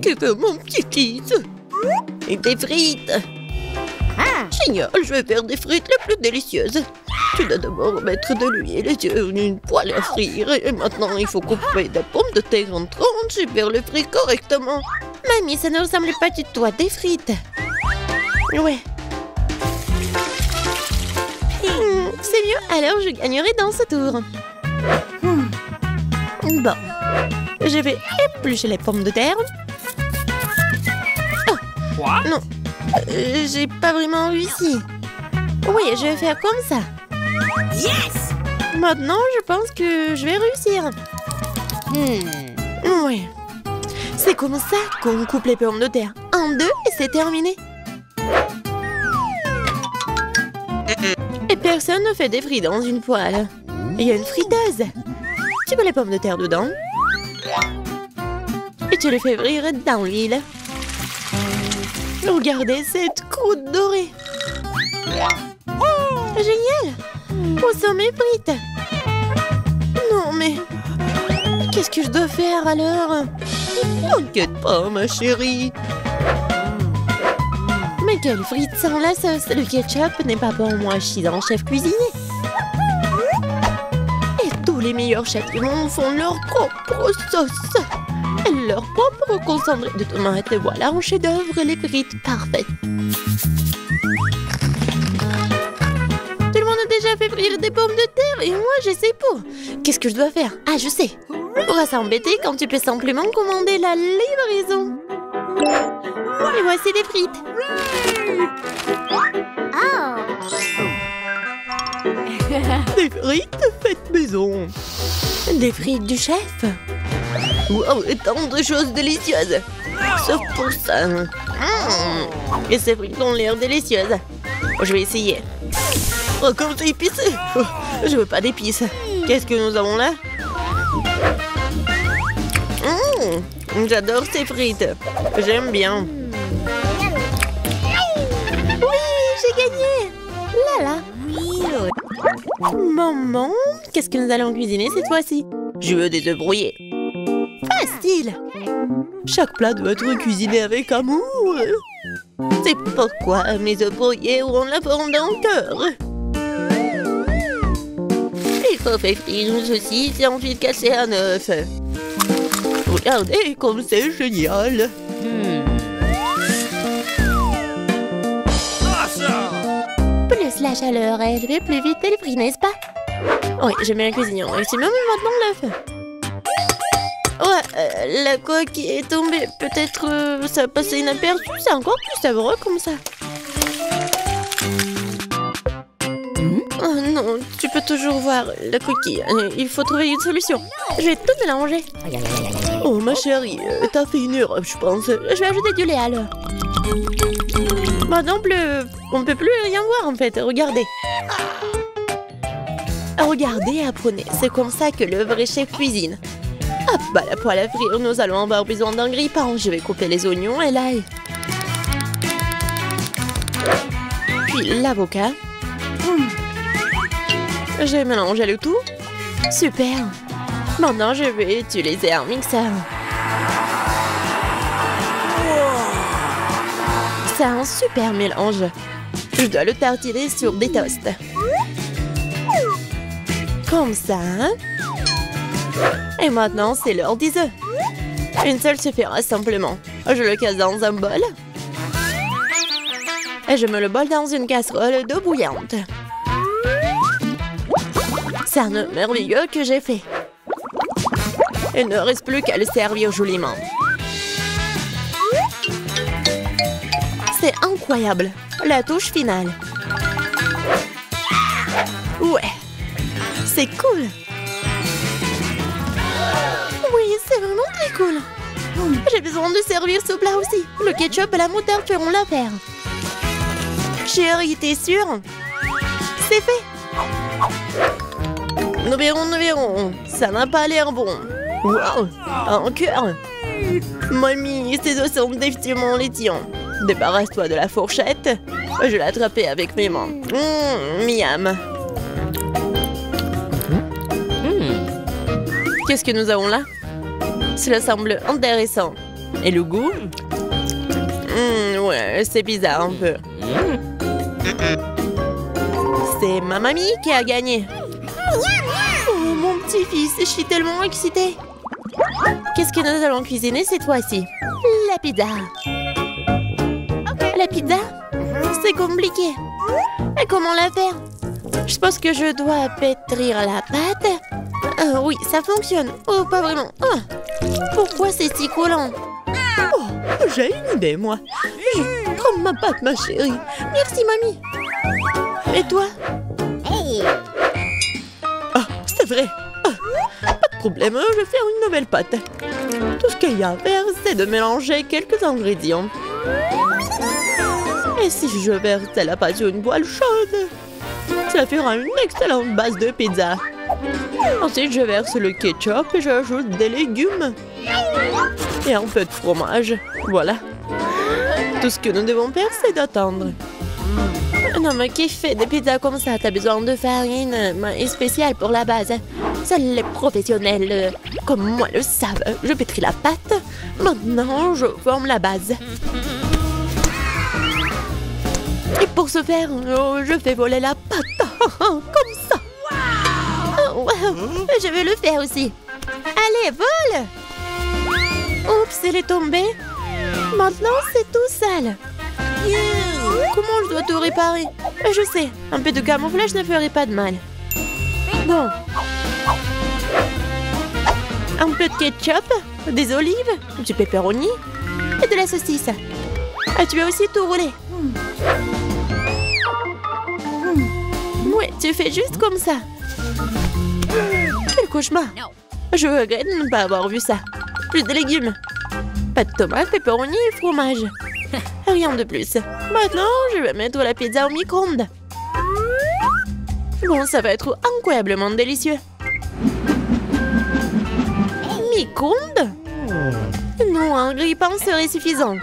Que veut mon petit Lise? Et des frites. Génial, je vais faire des frites les plus délicieuses. Tu dois d'abord mettre de l'huile sur une poêle à frire. Et maintenant, il faut couper des pommes de terre en tranches et faire les frites correctement. Mamie, ça ne ressemble pas du tout à des frites. Ouais. C'est mieux, alors je gagnerai dans ce tour. Bon. Je vais éplucher les pommes de terre. Oh, non. J'ai pas vraiment réussi. Oui, je vais faire comme ça. Yes! Maintenant, je pense que je vais réussir. Oui. C'est comme ça qu'on coupe les pommes de terre. En deux et c'est terminé. Et personne ne fait des frites dans une poêle. Il y a une friteuse. Tu mets les pommes de terre dedans. Et tu les fais frire dans l'huile. Regardez cette croûte dorée. Génial! Où sont mes frites? Non, mais... qu'est-ce que je dois faire alors? T'inquiète pas, ma chérie. Mais quelles frites sans la sauce? Le ketchup n'est pas pour moi, je suis un chef cuisinier. Et tous les meilleurs chefs du monde font leur propre sauce. Et leur propre concentré de tomates. Et voilà un chef-d'œuvre, les frites parfaites. Tout le monde a déjà fait frire des pommes de terre et moi je sais pas. Qu'est-ce que je dois faire? Ah, je sais. Pourra s'embêter quand tu peux simplement commander la livraison. Et voici des frites. Des frites faites maison. Des frites du chef. Wow, et tant de choses délicieuses. Sauf pour ça. Et ces frites ont l'air délicieuses. Je vais essayer. Oh, comme c'est épicé. Je veux pas d'épices. Qu'est-ce que nous avons là? J'adore ces frites. J'aime bien. Oui, j'ai gagné. Là, là. Maman, qu'est-ce que nous allons cuisiner cette fois-ci? Je veux des œufs brouillés. Facile. Chaque plat doit être cuisiné avec amour. C'est pourquoi mes œufs brouillés auront la forme d'un cœur. Il faut faire frire une saucisse et ensuite casser un œuf. Regardez comme c'est génial. Plus la chaleur élevée, plus vite elle brille, n'est-ce pas? Oui, j'aime bien cuisiner. Et c'est même maintenant l'œuf. Ouais, la coque est tombée. Peut-être ça a passé inaperçu. C'est encore plus savoureux comme ça. Oh non, tu peux toujours voir la coquille. Il faut trouver une solution. Je vais tout mélanger. Oh ma chérie, t'as fait une erreur, je pense. Je vais ajouter du lait alors. Maintenant, on ne peut plus rien voir en fait. Regardez. Regardez et apprenez. C'est comme ça que le vrai chef cuisine. Hop, bah la poêle à frire, nous allons avoir besoin d'un grille-pain. Je vais couper les oignons et l'ail. Puis l'avocat. J'ai mélangé le tout. Super. Maintenant, je vais utiliser un mixeur. C'est un super mélange. Je dois le tartiner sur des toasts. Comme ça. Et maintenant, c'est l'heure des œufs. Une seule suffira simplement. Je le casse dans un bol. Et je mets le bol dans une casserole d'eau bouillante. C'est un œuf merveilleux que j'ai fait. Il ne reste plus qu'à le servir joliment. C'est incroyable. La touche finale. Ouais. C'est cool. Oui, c'est vraiment très cool. J'ai besoin de servir ce plat aussi. Le ketchup et la moutarde feront l'affaire. Chérie, t'es sûre? C'est fait. Nous verrons. Ça n'a pas l'air bon. Wow, un cœur. Mamie, ces os sont définitivement les tiens. Débarrasse-toi de la fourchette. Je vais l'attraper avec mes mains. Miam. Qu'est-ce que nous avons là? Cela semble intéressant. Et le goût? Ouais, c'est bizarre un peu. C'est ma mamie qui a gagné. Oh, mon petit-fils, je suis tellement excitée. Qu'est-ce que nous allons cuisiner cette fois-ci? La pizza. La pizza? C'est compliqué. Et comment la faire? Je pense que je dois pétrir la pâte. Oui, ça fonctionne. Oh, pas vraiment. Oh, pourquoi c'est si collant? Oh, j'ai une idée, moi. Prends ma pâte, ma chérie. Merci, mamie. Et toi? Ah, c'est vrai. Ah, pas de problème, je vais faire une nouvelle pâte. Tout ce qu'il y a à faire, c'est de mélanger quelques ingrédients. Et si je verse la pâte sur une poêle chaude, cela fera une excellente base de pizza. Ensuite, je verse le ketchup et j'ajoute des légumes. Et un peu de fromage. Voilà. Tout ce que nous devons faire, c'est d'attendre. Non, mais qui fait des pizzas comme ça? T'as besoin de farine spéciale pour la base. Seuls les professionnels comme moi le savent. Je pétris la pâte. Maintenant, je forme la base. Et pour ce faire, je fais voler la pâte. Comme ça. Oh, wow. Je vais le faire aussi. Allez, vole! Oups, elle est tombée. Maintenant, c'est tout sale. Comment je dois tout réparer? Je sais, un peu de camouflage ne ferait pas de mal. Bon. Un peu de ketchup, des olives, du pepperoni et de la saucisse. Ah, tu vas aussi tout rouler. Ouais, tu fais juste comme ça. Quel cauchemar. Je regrette de ne pas avoir vu ça. Plus de légumes. Pas de tomates, pepperoni et fromage. Rien de plus. Maintenant, je vais mettre la pizza au micro-ondes. Bon, ça va être incroyablement délicieux. Micro-ondes? Non, un grille-pain serait suffisant.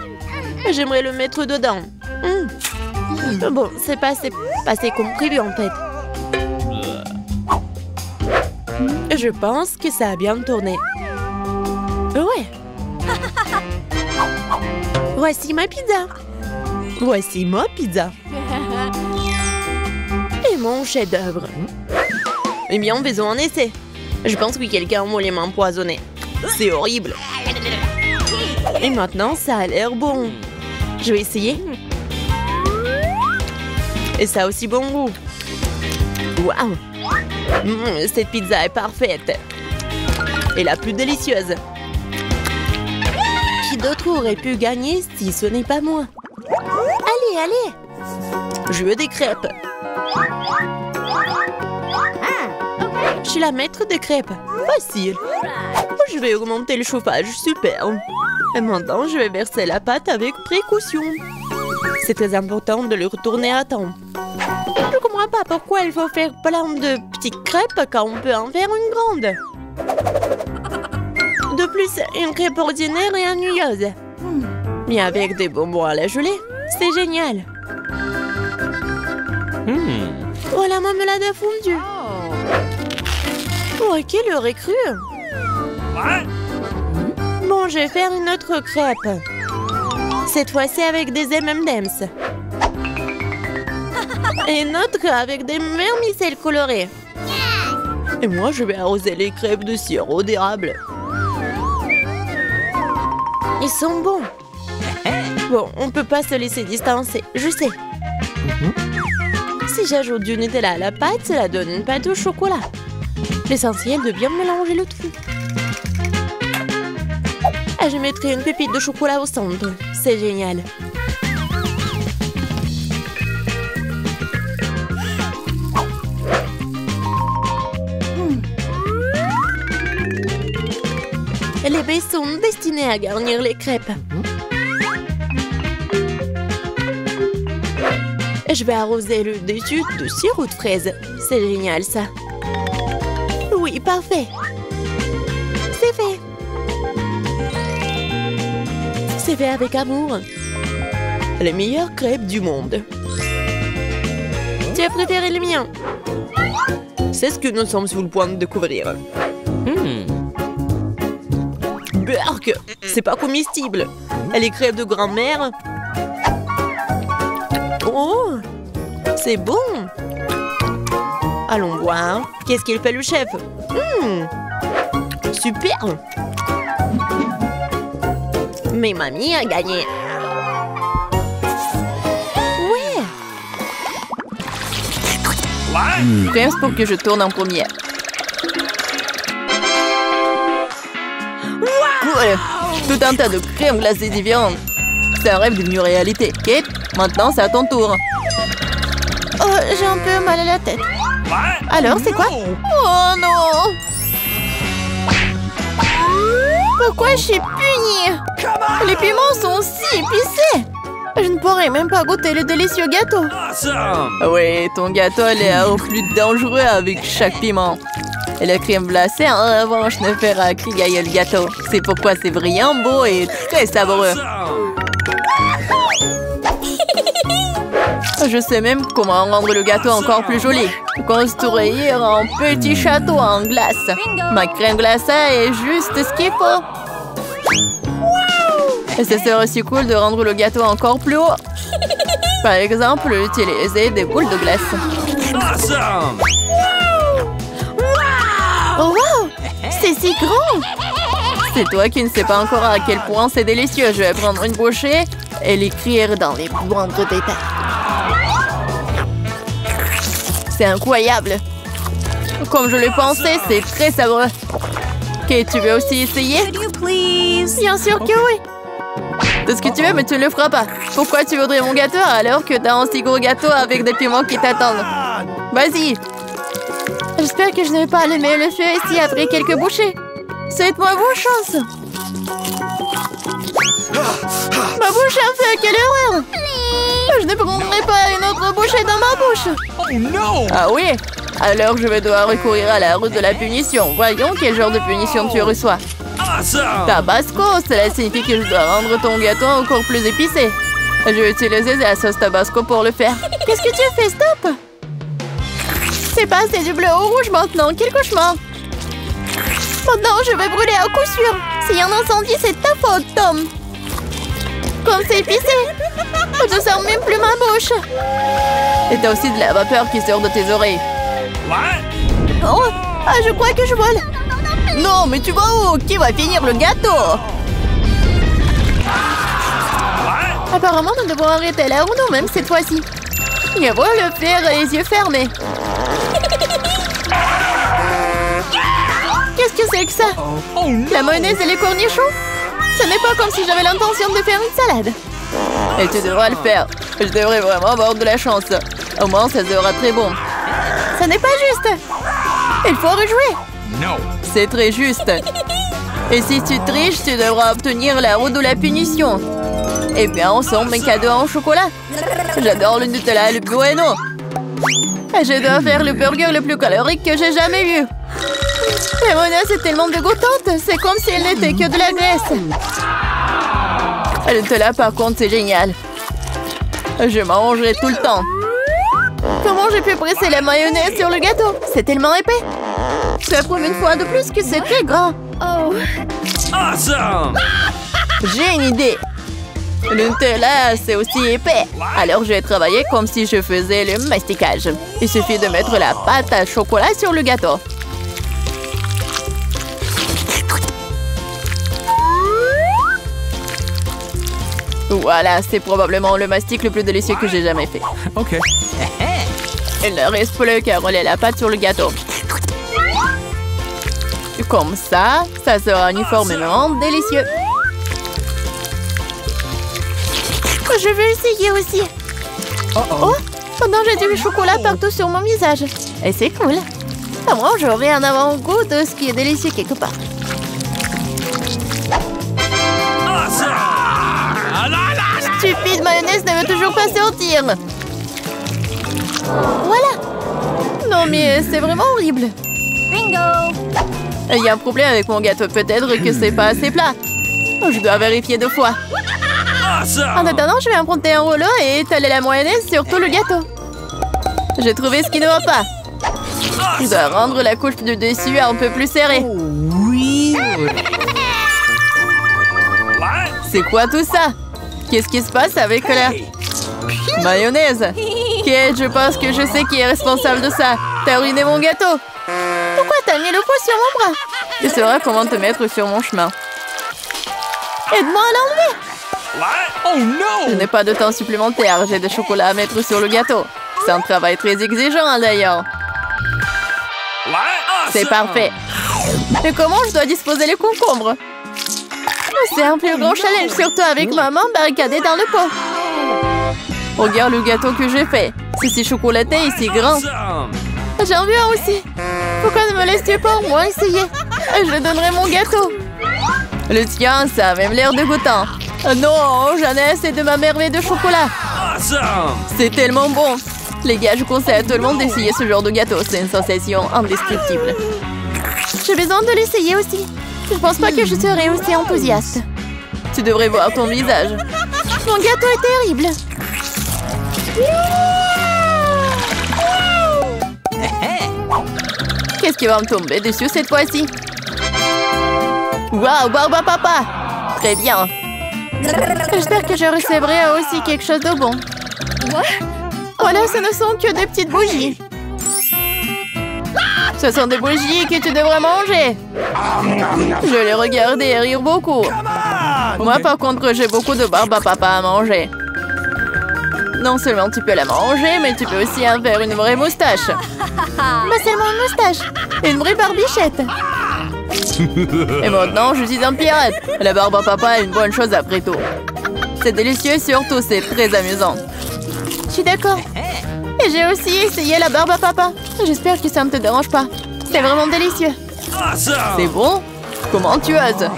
J'aimerais le mettre dedans. Bon, c'est passé comme prévu en fait. Je pense que ça a bien tourné. Ouais. Voici ma pizza. Voici ma pizza. Et mon chef-d'œuvre. Eh bien, faisons un essai. Je pense que quelqu'un voulait m'empoisonner. C'est horrible. Et maintenant, ça a l'air bon. Je vais essayer. Et ça a aussi bon goût. Waouh! Cette pizza est parfaite. Et la plus délicieuse. Qui d'autre aurait pu gagner si ce n'est pas moi? Allez, allez! Je veux des crêpes. Je suis la maître des crêpes. Facile. Je vais augmenter le chauffage. Super. Et maintenant, je vais verser la pâte avec précaution. C'est très important de le retourner à temps. Je ne comprends pas pourquoi il faut faire plein de petites crêpes quand on peut en faire une grande. De plus, une crêpe ordinaire est ennuyeuse. Mais avec des bonbons à la gelée, c'est génial. Oh, la marmelade a fondu. Oh, quelle aurait cru? Bon, je vais faire une autre crêpe. Cette fois-ci avec des M&M's. Et une autre avec des vermicelles colorées. Et moi, je vais arroser les crêpes de sirop d'érable. Ils sont bons. Bon, on peut pas se laisser distancer, je sais. Si j'ajoute du Nutella à la pâte, cela donne une pâte au chocolat. L'essentiel de bien mélanger le tout. Et je mettrai une pépite de chocolat au centre. C'est génial. Les baies sont destinées à garnir les crêpes. Et je vais arroser le dessus de sirop de fraise. C'est génial, ça. Oui, parfait. C'est fait. C'est fait avec amour. Les meilleures crêpes du monde. Tu as préféré les miens? C'est ce que nous sommes sur le point de découvrir. Berk, c'est pas comestible. Elle est crève de grand-mère. Oh, c'est bon. Allons voir. Qu'est-ce qu'il fait le chef? Super. Mais mamie a gagné. Ouais. Pense pour que je tourne en première. Cool. Tout un tas de crèmes glacées différentes. C'est un rêve devenu réalité. Kate, maintenant c'est à ton tour. Oh, j'ai un peu mal à la tête. Alors, c'est quoi? Oh non! Pourquoi je suis punie? Les piments sont si épicés! Je ne pourrais même pas goûter le délicieux gâteau. Oui, ton gâteau a l'air plus dangereux avec chaque piment. Et la crème glacée, en revanche, ne fera qu'égayer le gâteau. C'est pourquoi c'est brillant, beau et très savoureux. Je sais même comment rendre le gâteau encore plus joli. Construire un petit château en glace. Ma crème glacée est juste ce qu'il faut. Et ce serait aussi cool de rendre le gâteau encore plus haut. Par exemple, utiliser des boules de glace. Oh wow! C'est si grand! C'est toi qui ne sais pas encore à quel point c'est délicieux. Je vais prendre une bouchée et l'écrire dans les moindres détails. C'est incroyable. Comme je le pensais, c'est très savoureux. Ok, tu veux aussi essayer? Bien sûr que oui! Tout ce que tu veux, mais tu ne le feras pas. Pourquoi tu voudrais mon gâteau alors que t'as un si gros gâteau avec des piments qui t'attendent? Vas-y! J'espère que je ne vais pas allumer le feu ici après quelques bouchées. Souhaite-moi bonne chance. Ma bouche a fait, quelle erreur! Je ne prendrai pas une autre bouchée dans ma bouche. Oh non! Ah oui? Alors je vais devoir recourir à la route de la punition. Voyons quel genre de punition tu reçois. Tabasco, cela signifie que je dois rendre ton gâteau encore plus épicé. Je vais utiliser la sauce Tabasco pour le faire. Qu'est-ce que tu fais? Stop! C'est passé du bleu au rouge maintenant. Quel cauchemar! Maintenant, je vais brûler à coup sûr. S'il y a un incendie, c'est ta faute, Tom. Comme c'est épicé. Je ne sens même plus ma bouche. Et t'as aussi de la vapeur qui sort de tes oreilles. Oh, ah, je crois que je vole. Non, mais tu vas où? Qui va finir le gâteau? Apparemment, nous devons arrêter la roue même cette fois-ci. Je vois le faire les yeux fermés. Qu'est-ce que c'est que ça? La mayonnaise et les cornichons? Ce n'est pas comme si j'avais l'intention de faire une salade. Et tu devras le faire. Je devrais vraiment avoir de la chance. Au moins, ça sera très bon. Ce n'est pas juste. Il faut rejouer. Non. C'est très juste. Et si tu triches, tu devras obtenir la roue de la punition. Eh bien, on sort mes cadeaux en chocolat. J'adore le Nutella et le Bueno. Je dois faire le burger le plus calorique que j'ai jamais vu. La mayonnaise est tellement dégoûtante. C'est comme si elle n'était que de la graisse. Le Nutella, par contre, c'est génial. Je mangerai tout le temps. Comment j'ai pu presser la mayonnaise sur le gâteau? C'est tellement épais. Ça prouve une fois de plus que c'est très gras. Oh. Awesome! J'ai une idée. Le Nutella, c'est aussi épais. Alors, je vais travailler comme si je faisais le masticage. Il suffit de mettre la pâte à chocolat sur le gâteau. Voilà, c'est probablement le mastic le plus délicieux que j'ai jamais fait. OK. Il ne reste plus qu'à rouler la pâte sur le gâteau. Comme ça, ça sera uniformément délicieux. Je veux essayer aussi. Oh, pendant j'ai du chocolat partout sur mon visage. Et c'est cool. À moi, j'aurai un avant-goût de ce qui est délicieux quelque part. Stupide mayonnaise ne veut toujours pas sortir. Voilà. Non mais c'est vraiment horrible. Bingo! Il y a un problème avec mon gâteau. Peut-être que c'est pas assez plat. Je dois vérifier 2 fois. En attendant, je vais emprunter un rouleau et étaler la mayonnaise sur tout le gâteau. J'ai trouvé ce qui ne va pas. Je dois rendre la couche du dessus un peu plus serrée. Oui. C'est quoi tout ça? Qu'est-ce qui se passe avec la mayonnaise? Kate, je pense que je sais qui est responsable de ça. T'as ruiné mon gâteau. Pourquoi t'as mis le poids sur mon bras? Tu sauras comment te mettre sur mon chemin. Aide-moi à l'enlever. Oh no! Je n'ai pas de temps supplémentaire. J'ai des chocolats à mettre sur le gâteau. C'est un travail très exigeant d'ailleurs. C'est parfait. Mais comment je dois disposer les concombres? C'est un plus grand challenge, surtout avec ma main barricadée dans le pot. Regarde le gâteau que j'ai fait. C'est si chocolaté et si grand. J'en veux un aussi. Pourquoi ne me laisses-tu pas au moins essayer? Je donnerai mon gâteau. Le tien, ça a même l'air dégoûtant. Non, j'en ai assez de ma merveille de chocolat. C'est tellement bon. Les gars, je conseille à tout le monde d'essayer ce genre de gâteau. C'est une sensation indescriptible. J'ai besoin de l'essayer aussi. Je ne pense pas que je serai aussi enthousiaste. Tu devrais voir ton visage. Mon gâteau est terrible. Qu'est-ce qui va me tomber dessus cette fois-ci? Waouh, Barba Papa! Très bien. J'espère que je recevrai aussi quelque chose de bon. Voilà, ce ne sont que des petites bougies. Ce sont des bougies que tu devrais manger. Je les regardais et rire beaucoup. Moi, par contre, j'ai beaucoup de barbe à papa à manger. Non seulement tu peux la manger, mais tu peux aussi en faire une vraie moustache. Pas seulement une moustache, une vraie barbichette. Et maintenant, je suis un pirate. La barbe à papa est une bonne chose après tout. C'est délicieux et surtout, c'est très amusant. Je suis d'accord. Et j'ai aussi essayé la barbe à papa. J'espère que ça ne te dérange pas. C'est vraiment délicieux. C'est bon? Comment tu oses?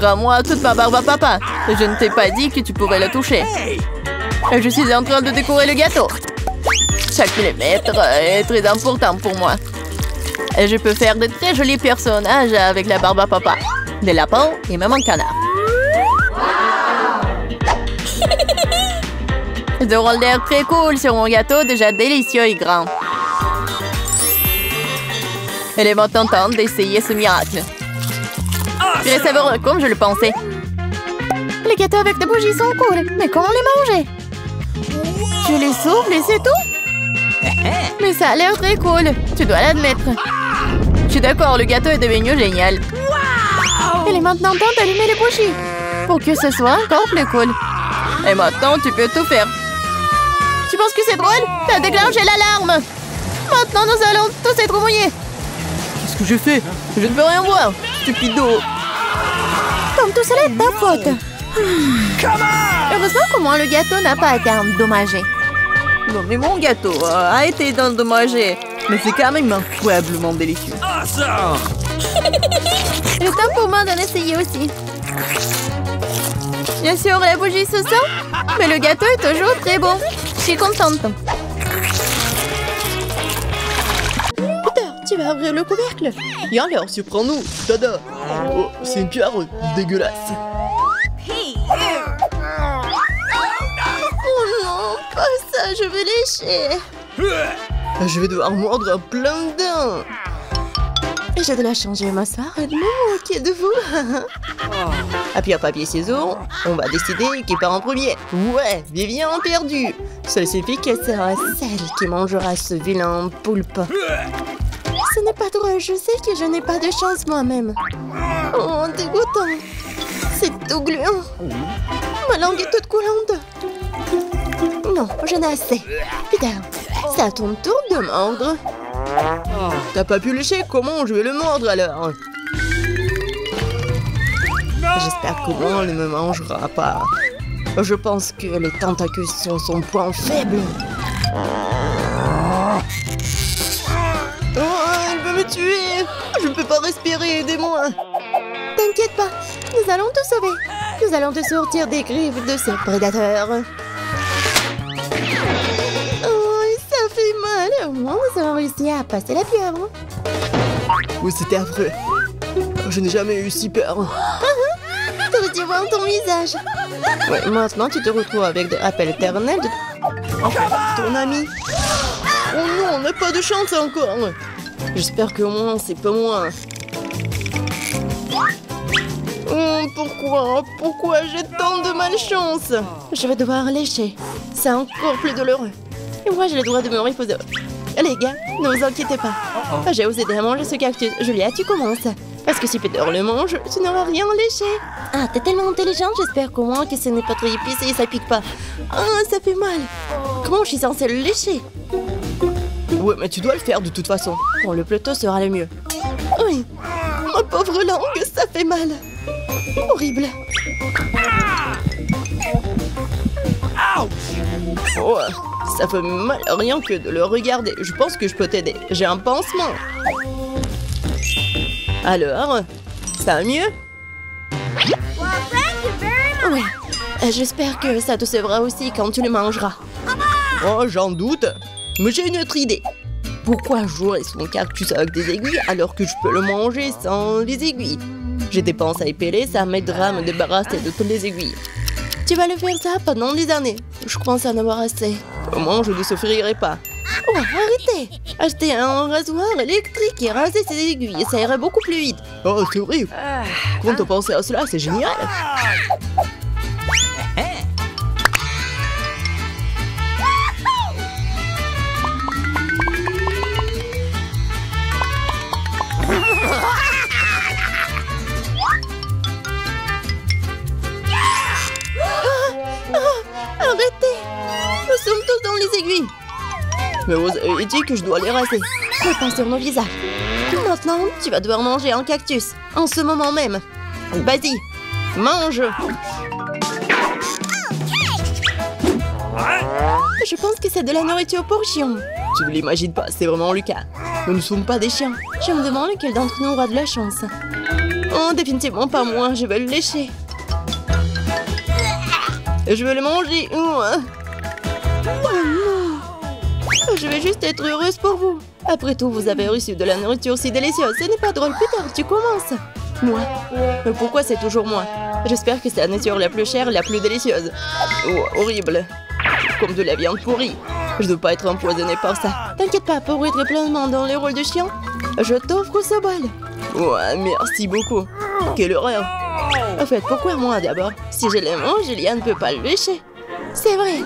Rends-moi toute ma barbe à papa. Je ne t'ai pas dit que tu pourrais la toucher. Je suis en train de décorer le gâteau. Chaque millimètre est très important pour moi. Et je peux faire de très jolis personnages avec la barbe à papa. Des lapins et même un canard. Ils auront l'air très cool sur mon gâteau, déjà délicieux et grand. Elle est maintenant temps d'essayer ce miracle. Très savoureux, comme je le pensais. Les gâteaux avec des bougies sont cool, mais comment les manger? Tu les souffles et c'est tout? Mais ça a l'air très cool, tu dois l'admettre. Je suis d'accord, le gâteau est devenu génial. Il est maintenant temps d'allumer les bougies, pour que ce soit encore plus cool. Et maintenant, tu peux tout faire. Tu penses que c'est drôle? T'as déclenché l'alarme. Maintenant, nous allons tous être mouillés. Qu'est-ce que je fais? Je ne peux rien voir, stupido. Comme tout cela est ta faute. Heureusement qu'au moins le gâteau n'a pas été endommagé. Non, mais mon gâteau a été endommagé. Mais c'est quand même incroyablement délicieux. Il est temps pour moi d'en essayer aussi. Bien sûr, la bougie se sent, mais le gâteau est toujours très bon. Je suis contente. Peter, tu vas ouvrir le couvercle. Viens alors, surprends-nous. Tada. Oh, c'est une pierre dégueulasse. Oh non, pas ça, je vais lécher. Je vais devoir mordre plein de dents. Et je dois changer ma soirée de mots qui est de vous. À pierre, papier, ciseaux, on va décider qui part en premier. Ouais, Vivien perdu. Seule suffit qu'elle sera celle qui mangera ce vilain poulpe. Ce n'est pas drôle, je sais que je n'ai pas de chance moi-même. Oh, dégoûtant. C'est tout gluant. Ma langue est toute coulante. Non, j'en ai assez. Peter, c'est à ton tour de mordre. T'as pas pu lécher? Comment je vais le mordre alors? J'espère que l'on ne me mangera pas. Je pense que les tentacules sont son point faible. Oh, elle veut me tuer. Je ne peux pas respirer, aidez-moi. T'inquiète pas, nous allons te sauver. Nous allons te sortir des griffes de ces prédateurs. Oh, ça fait mal. Au moins, nous avons réussi à passer la pieuvre. Oui, c'était affreux. Je n'ai jamais eu si peur. T'aurais dû voir ton visage. Ouais, maintenant, tu te retrouves avec des rappels éternels de... Enfin, ton ami. Oh non, on n'a pas de chance encore. J'espère qu'au moins, c'est pas moi. Oh, pourquoi? Pourquoi j'ai tant de malchance? Je vais devoir lécher. C'est encore plus douloureux. Et moi, j'ai le droit de me reposer. Les gars, ne vous inquiétez pas. J'ai osé à manger ce cactus. Julia, tu commences. Parce que si Peter le mange, tu n'auras rien léché. Ah, t'es tellement intelligente, j'espère qu'au moins que ce n'est pas trop épicé et ça pique pas. Ah, ça fait mal. Comment je suis censée le lécher? Ouais, mais tu dois le faire de toute façon. Bon, le plateau sera le mieux. Oui. Ma pauvre langue, ça fait mal. Horrible. Oh, ça fait mal rien que de le regarder. Je pense que je peux t'aider. J'ai un pansement. Alors, ça va mieux? Ouais. J'espère que ça te sauvera aussi quand tu le mangeras. Oh, j'en doute. Mais j'ai une autre idée. Pourquoi jouer son cactus avec des aiguilles alors que je peux le manger sans les aiguilles? J'ai des pinces à épeler, ça m'aidera à me débarrasser de toutes les aiguilles. Tu vas le faire ça pendant des années. Je pense en avoir assez. Au moins, je ne souffrirai pas. Oh, arrêtez! Acheter un rasoir électrique et raser ses aiguilles, ça irait beaucoup plus vite. Oh, c'est vrai. Quand on pense à cela, c'est génial. Arrêtez! Nous sommes tous dans les aiguilles. Mais vous avez dit que je dois les raser. Mais pas sur nos visages. Maintenant, tu vas devoir manger un cactus. En ce moment même. Vas-y, mange. Je pense que c'est de la nourriture pour chiens. Tu ne l'imagines pas, c'est vraiment le cas. Nous ne sommes pas des chiens. Je me demande lequel d'entre nous aura de la chance. Oh, définitivement pas moi, je vais le lécher. Je vais le manger. Oh non. Je vais juste être heureuse pour vous. Après tout, vous avez reçu de la nourriture si délicieuse. Ce n'est pas drôle, Peter, tu commences. Moi? Mais pourquoi c'est toujours moi? J'espère que c'est la nourriture la plus chère, la plus délicieuse. Oh, horrible. Comme de la viande pourrie. Je ne dois pas être empoisonnée par ça. T'inquiète pas, pour être pleinement dans le rôle de chien, je t'offre ce bol. Ouais, merci beaucoup. Quelle horreur. En fait, pourquoi moi d'abord? Si je le mange, Julia ne peut pas le lécher. C'est vrai.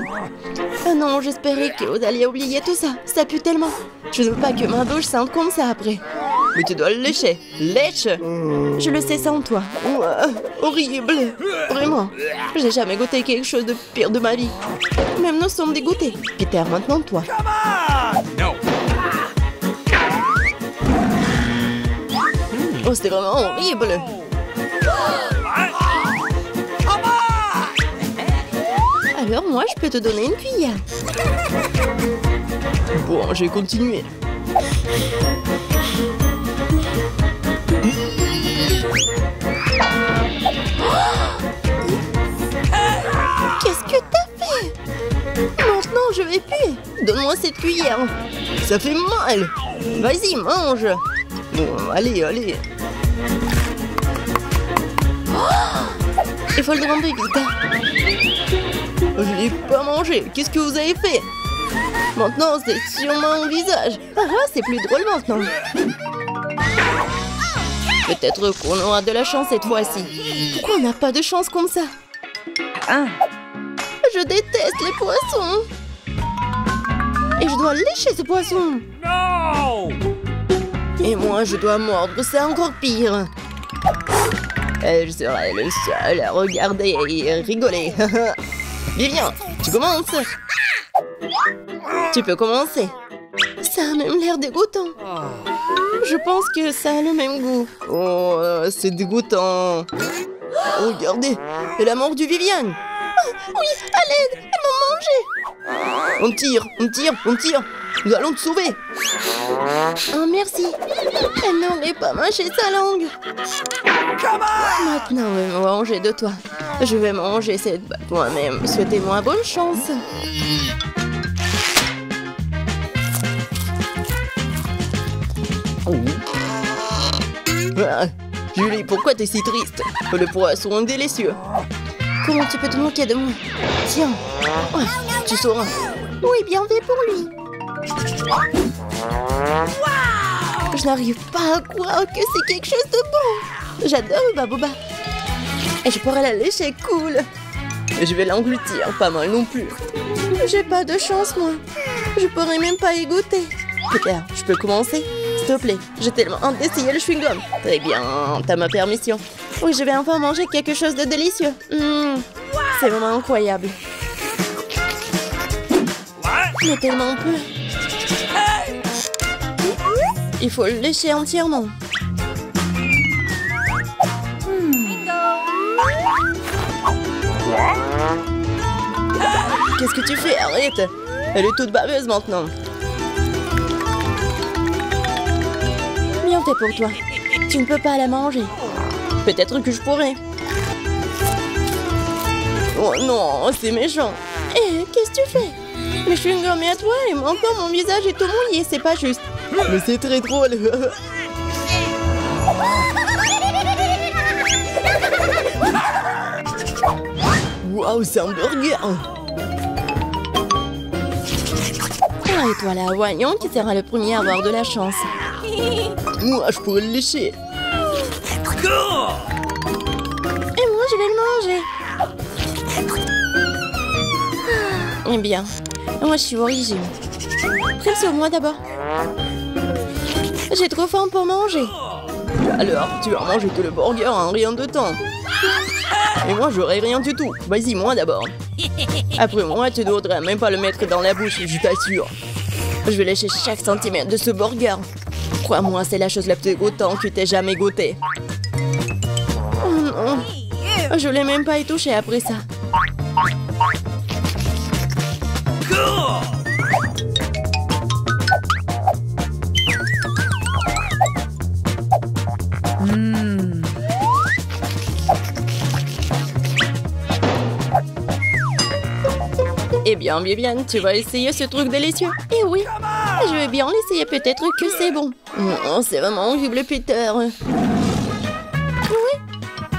Ah non, j'espérais que vous alliez oublier tout ça. Ça pue tellement. Je ne veux pas que ma bouche sente comme ça après. Mais tu dois le lécher. Lèche. Je le sais sans toi. Horrible. Vraiment. J'ai jamais goûté quelque chose de pire de ma vie. Même nous sommes dégoûtés. Peter, maintenant toi. Oh, c'est vraiment horrible. Alors moi, je peux te donner une cuillère. Bon, je vais continuer. Qu'est-ce que t'as fait? Maintenant, je vais puer. Donne-moi cette cuillère. Ça fait mal. Vas-y, mange. Bon, allez, allez. Il faut le rendre vite. Je l'ai pas mangé. Qu'est-ce que vous avez fait? Maintenant, c'est sur mon visage. Ah, c'est plus drôle maintenant. Peut-être qu'on aura de la chance cette fois-ci. Pourquoi on n'a pas de chance comme ça? Je déteste les poissons. Et je dois lécher ce poisson. Et moi, je dois mordre. C'est encore pire. Je serai le seul à regarder et rigoler. Viens, tu commences. Tu peux commencer. Ça a même l'air dégoûtant. Je pense que ça a le même goût. Oh, c'est dégoûtant. Regardez, elle a mordu Viviane. Oui, à l'aide, elle m'a mangé. On tire, on tire, on tire. Nous allons te sauver. Oh, merci. Elle n'aurait pas mâché sa langue. Maintenant, je vais manger de toi. Je vais manger cette batte moi-même. Souhaitez-moi bonne chance. Ah, Julie, pourquoi t'es si triste? Le poisson est délicieux. Comment tu peux te moquer de moi? Tiens, ouais, tu sauras. Oui, bien fait pour lui. Je n'arrive pas à croire que c'est quelque chose de bon. J'adore Baboba. Et je pourrais la lécher, cool. Je vais l'engloutir, pas mal non plus. J'ai pas de chance, moi. Je pourrais même pas y goûter. Peter, je peux commencer? S'il te plaît, j'ai tellement hâte d'essayer le chewing-gum. Très bien, t'as ma permission. Oui, je vais enfin manger quelque chose de délicieux. C'est vraiment incroyable. Mais tellement peu. Il faut le lécher entièrement. Qu'est-ce que tu fais? Arrête! Elle est toute baveuse maintenant. Bien fait pour toi. Tu ne peux pas la manger. Peut-être que je pourrais. Oh non, c'est méchant. Eh, qu'est-ce que tu fais? Le chewing-gum est à toi et maintenant mon visage est tout mouillé, c'est pas juste. Mais c'est très drôle. Waouh, c'est un burger. Ah, et toi là, voyons qui sera le premier à avoir de la chance. Moi, je pourrais le lécher. Et moi, je vais le manger. Eh bien, moi, je suis au régime. Prends sur moi d'abord. J'ai trop faim pour manger. Alors, tu vas manger tout le burger en rien de temps. Et moi, j'aurai rien du tout. Vas-y, moi d'abord. Après moi, tu ne voudrais même pas le mettre dans la bouche, je t'assure. Je vais lécher chaque centimètre de ce burger. Crois-moi, c'est la chose la plus goûtante que tu aies jamais goûtée. Oh non. Je l'ai même pas y touché après ça. Eh bien, Viviane, tu vas essayer ce truc délicieux? Eh oui, je vais bien l'essayer, peut-être que c'est bon. Non, c'est vraiment horrible, Peter. Oui,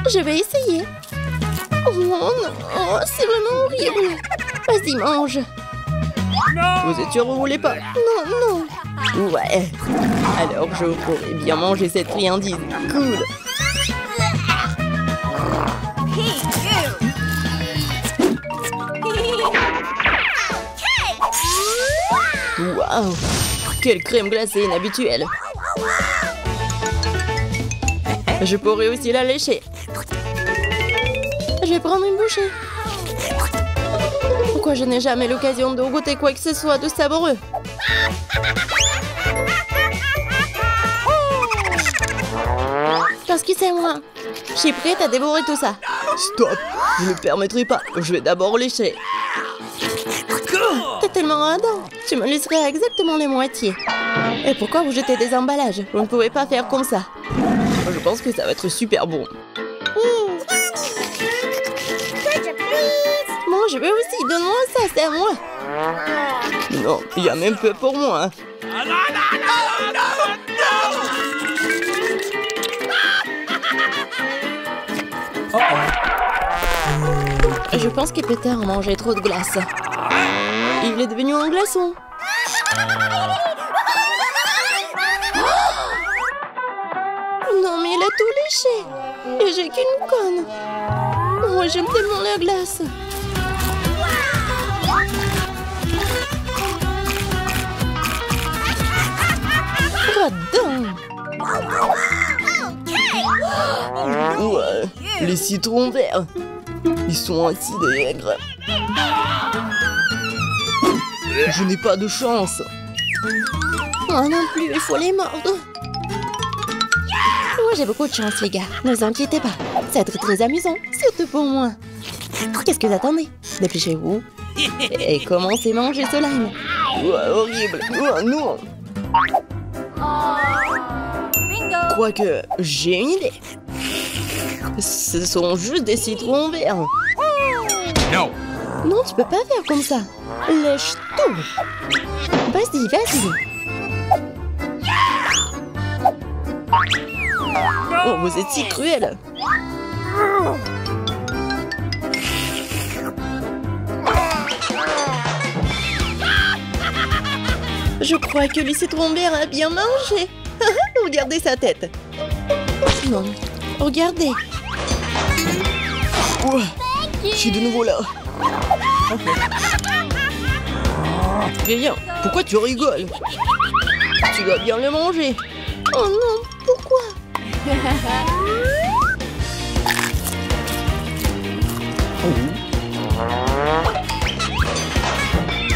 je vais essayer. Oh non, c'est vraiment horrible. Vas-y, mange. Vous êtes sûr que vous voulez pas? Non. Ouais. Alors, je pourrais bien manger cette friandise. Cool. Waouh! Quelle crème glacée inhabituelle! Je pourrais aussi la lécher. Je vais prendre une bouchée. Pourquoi je n'ai jamais l'occasion de goûter quoi que ce soit de savoureux? Parce que c'est moi. Je suis prête à dévorer tout ça. Stop! Je ne le permettrai pas. Je vais d'abord lécher. T'es tellement radin. Tu me laisserais exactement les moitiés. Et pourquoi vous jetez des emballages? Vous ne pouvez pas faire comme ça. Je pense que ça va être super bon. Moi, je veux aussi. Donne-moi ça, c'est à moi. Non, il y a même peu pour moi. Je pense que Peter a mangé trop de glace. Il est devenu un glaçon. Non, mais il a tout léché. Et j'ai qu'une conne. Oh, j'aime tellement la glace. Radin. Ouais, les citrons verts. Ils sont acides et aigres. Je n'ai pas de chance. Moi non plus, il faut les mordre. Moi j'ai beaucoup de chance, les gars. Ne vous inquiétez pas. Ça va être très amusant, surtout pour moi. Qu'est-ce que vous attendez? Dépêchez-vous. Et commencez à manger ce lime. Horrible. Oh non. Quoique, j'ai une idée. Ce sont juste des citrons verts. No. Non, tu peux pas faire comme ça. Lèche tout. Vas-y, vas-y. Oh, vous êtes si cruel. Je crois que le citron vert a bien mangé. Regardez sa tête. Non, regardez. Oh, je suis de nouveau là. Viens, pourquoi tu rigoles? Tu dois bien le manger. Oh non, pourquoi?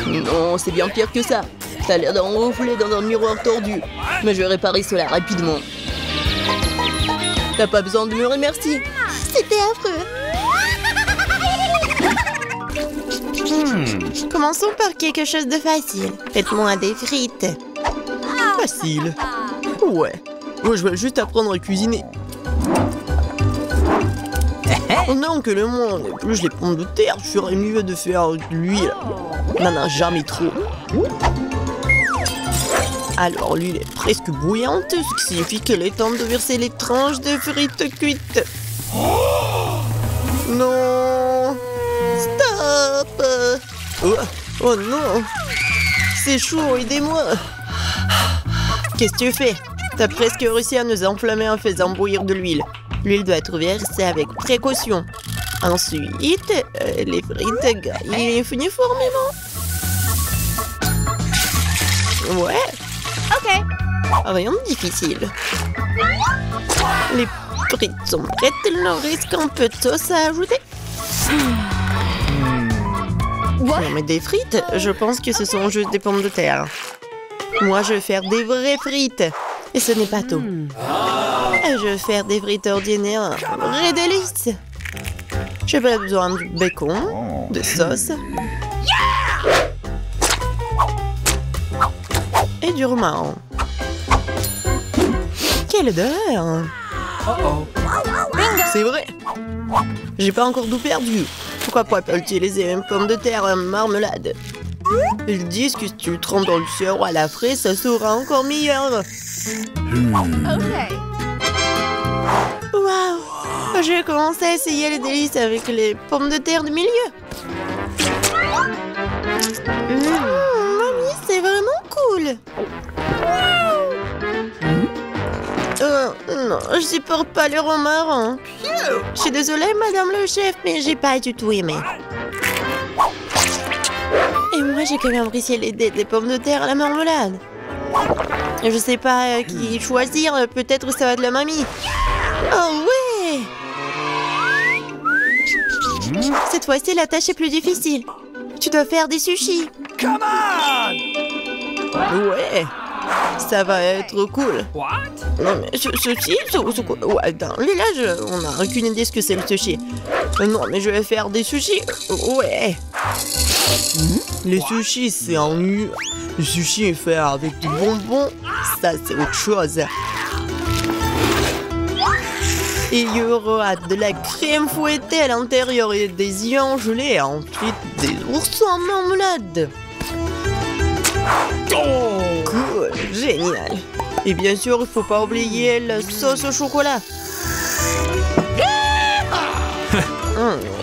Non, c'est bien pire que ça. T'as l'air d'un reflet dans un miroir tordu. Mais je vais réparer cela rapidement. T'as pas besoin de me remercier. C'était affreux. Commençons par quelque chose de facile. Faites-moi des frites. Facile. Ouais. Moi, je vais juste apprendre à cuisiner. Oh non, que le monde épluche les pommes de terre, je ferais mieux de faire de l'huile. Non, jamais trop. Alors, l'huile est presque bouillante, ce qui signifie qu'il est temps de verser les tranches de frites cuites. Non! Stop! Oh non! C'est chaud, aidez-moi! Qu'est-ce que tu fais? T'as presque réussi à nous enflammer en faisant bouillir de l'huile. L'huile doit être versée avec précaution. Ensuite, les frites gaillent uniformément. Ouais. Ok. Rien de difficile. Les frites sont prêtes, il leur reste un peu de sauce à ajouter. Non mais des frites, je pense que ce sont juste des pommes de terre. Moi, je vais faire des vraies frites. Et ce n'est pas tout. Je vais faire des frites ordinaires, vraies délices. J'ai pas besoin de bacon, de sauce et du romarin. Quelle odeur! C'est vrai. J'ai pas encore tout perdu. Pourquoi pas utiliser une pomme de terre en marmelade? Ils disent que si tu le trempes dans le sirop à la fraise, ça sera encore meilleur. Waouh! Je vais commencer à essayer les délices avec les pommes de terre du milieu. Mamie, c'est vraiment cool. Non, je supporte pas le romarin. Je suis désolée, madame le chef, mais j'ai pas du tout aimé. Et moi, j'ai quand même apprécié des pommes de terre à la marmelade. Je sais pas qui choisir, peut-être ça va de la mamie. Oh ouais! Cette fois-ci, la tâche est plus difficile. Tu dois faire des sushis. Come on! Ouais, ça va être cool. What? Non mais sushi, c'est quoi? Ouais, dans le village, on n'a aucune idée ce que c'est le sushi. Non mais je vais faire des sushis. Ouais. Les sushis, c'est ennuyeux. Le sushi est fait avec du bonbon. Ça, c'est autre chose. Et il y aura de la crème fouettée à l'intérieur et des œufs en gelée. Et ensuite, des oursons en marmelade. Cool, génial. Et bien sûr, il faut pas oublier la sauce au chocolat.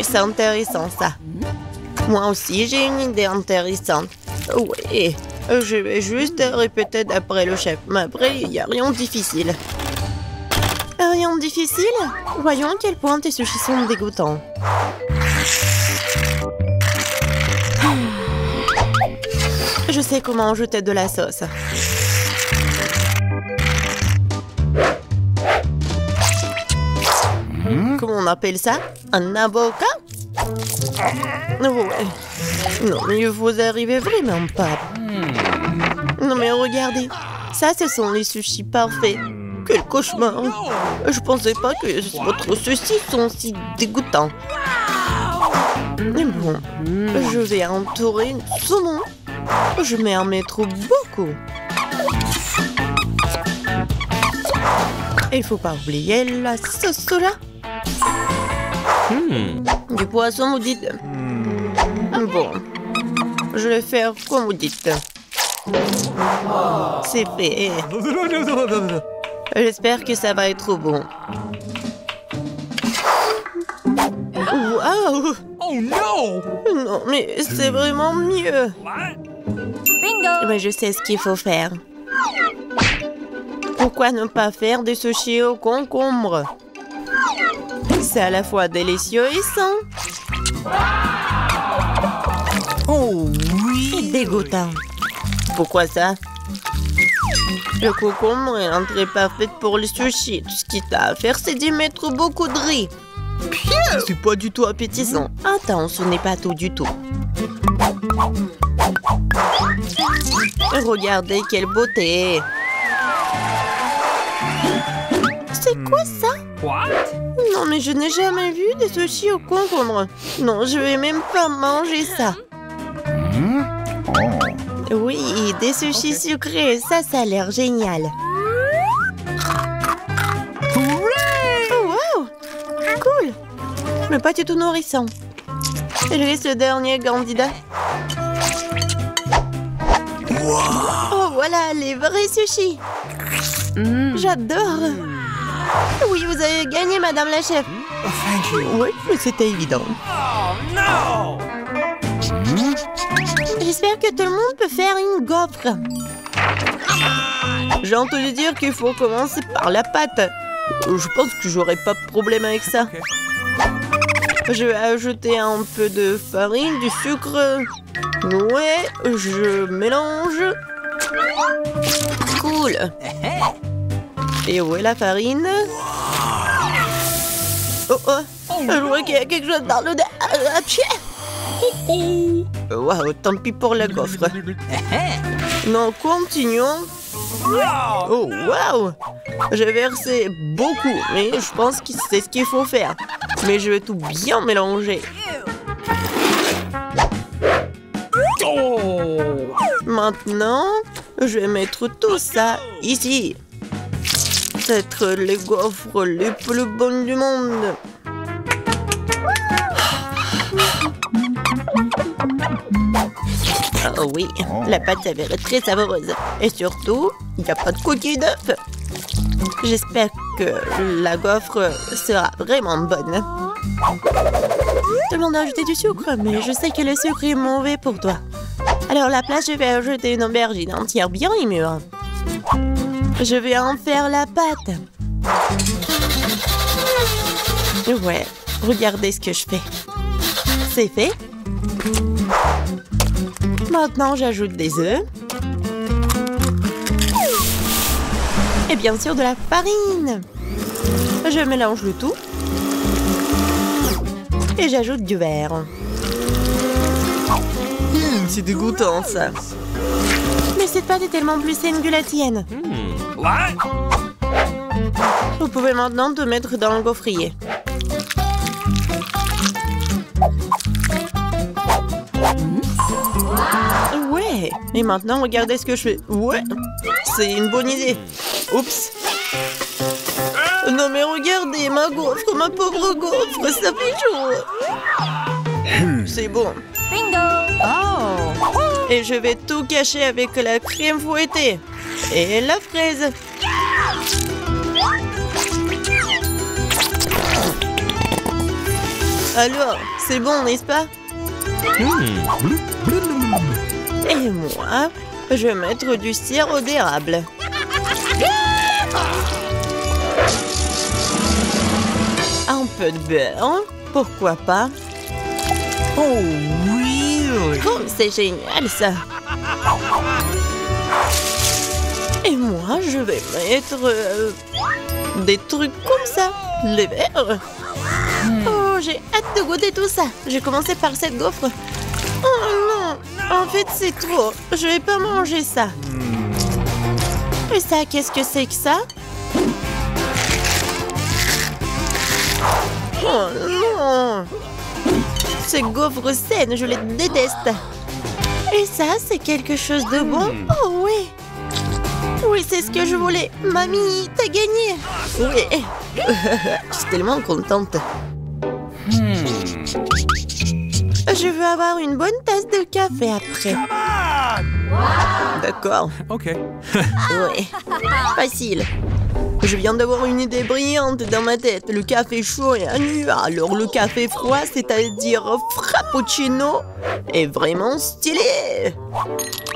C'est intéressant, ça. Moi aussi, j'ai une idée intéressante. Ouais, je vais juste répéter d'après le chef. Mais après, il n'y a rien de difficile. Rien de difficile? Voyons à quel point tes sushis sont dégoûtants. Je sais comment ajouter de la sauce. Comment on appelle ça? Un avocat? Ouais. Non, mais vous arrivez vraiment pas. Non, mais regardez. Ça, ce sont les sushis parfaits. Quel cauchemar. Je pensais pas que votre sushi sont si dégoûtants. Mais bon, je vais entourer une saumon. Je vais en mettre beaucoup. Il faut pas oublier la sauce soja. Du poisson, vous dites? Bon, je vais faire comme vous dites. C'est fait. J'espère que ça va être bon. Waouh! Oh no! Non, mais c'est vraiment mieux. What? Bingo! Mais je sais ce qu'il faut faire. Pourquoi ne pas faire des sushis au concombre? C'est à la fois délicieux et sain. Oh oui. Et dégoûtant. Pourquoi ça? Le concombre est l'entrée parfaite pour le sushi. Tout ce qu'il t'a à faire, c'est d'y mettre beaucoup de riz. C'est pas du tout appétissant. Attends, ce n'est pas tout du tout. Regardez quelle beauté. C'est quoi ça? What? Non, mais je n'ai jamais vu des sushis au concombre. Non, je vais même pas manger ça. Oui, des sushis sucrés, ça a l'air génial. Oh, wow! Cool! Mais pas du tout nourrissant. Je laisse le dernier candidat. Oh, voilà, les vrais sushis. J'adore. Oui, vous avez gagné, madame la chef. Thank you. Oui, mais c'était évident. Oh no! J'espère que tout le monde peut faire une gaufre. J'ai entendu dire qu'il faut commencer par la pâte. Je pense que j'aurai pas de problème avec ça. Je vais ajouter un peu de farine, du sucre. Ouais, je mélange. Cool. Et où est la farine? Oh oh, je vois qu'il y a quelque chose dans le... Waouh, tant pis pour la gaufre. Non, continuons. Oh, waouh! J'ai versé beaucoup, mais je pense que c'est ce qu'il faut faire. Mais je vais tout bien mélanger. Maintenant, je vais mettre tout ça ici. C'est les gaufres les plus bonnes du monde. Oh oui, la pâte s'avère très savoureuse. Et surtout, il n'y a pas de coquille d'œuf. J'espère que la gaufre sera vraiment bonne. Tout le monde a ajouté du sucre, mais je sais que le sucre est mauvais pour toi. Alors à la place, je vais ajouter une aubergine entière bien mûre. Je vais en faire la pâte. Ouais, regardez ce que je fais. C'est fait. Maintenant, j'ajoute des œufs. Et bien sûr, de la farine. Je mélange le tout. Et j'ajoute du beurre. C'est dégoûtant, ça. Mais cette pâte est tellement plus saine que la tienne. What? Vous pouvez maintenant te mettre dans le gaufrier. Ouais. Et maintenant, regardez ce que je fais. Ouais. C'est une bonne idée. Oups. Non mais regardez, ma gaufre, ma pauvre gaufre, ça fait chaud. C'est bon. Bingo! Oh! Et je vais tout cacher avec la crème fouettée. Et la fraise. Alors, c'est bon, n'est-ce pas? Et moi, je vais mettre du sirop d'érable. Un peu de beurre, pourquoi pas? Oh oui! Oh, c'est génial ça! Et moi, je vais mettre des trucs comme ça, les verres. Oh, j'ai hâte de goûter tout ça. J'ai commencé par cette gaufre. Oh non, en fait c'est trop. Je vais pas manger ça. Et ça, qu'est-ce que c'est que ça? Oh non! Ces gaufres saines, je les déteste. Et ça, c'est quelque chose de bon? Oh oui! Oui, c'est ce que je voulais. Mamie, t'as gagné! Oui! Je suis tellement contente. Je veux avoir une bonne tasse de café après. D'accord. Ok. Oui. Facile. Je viens d'avoir une idée brillante dans ma tête. Le café chaud est un nu. Alors le café froid, c'est-à-dire frappuccino, est vraiment stylé.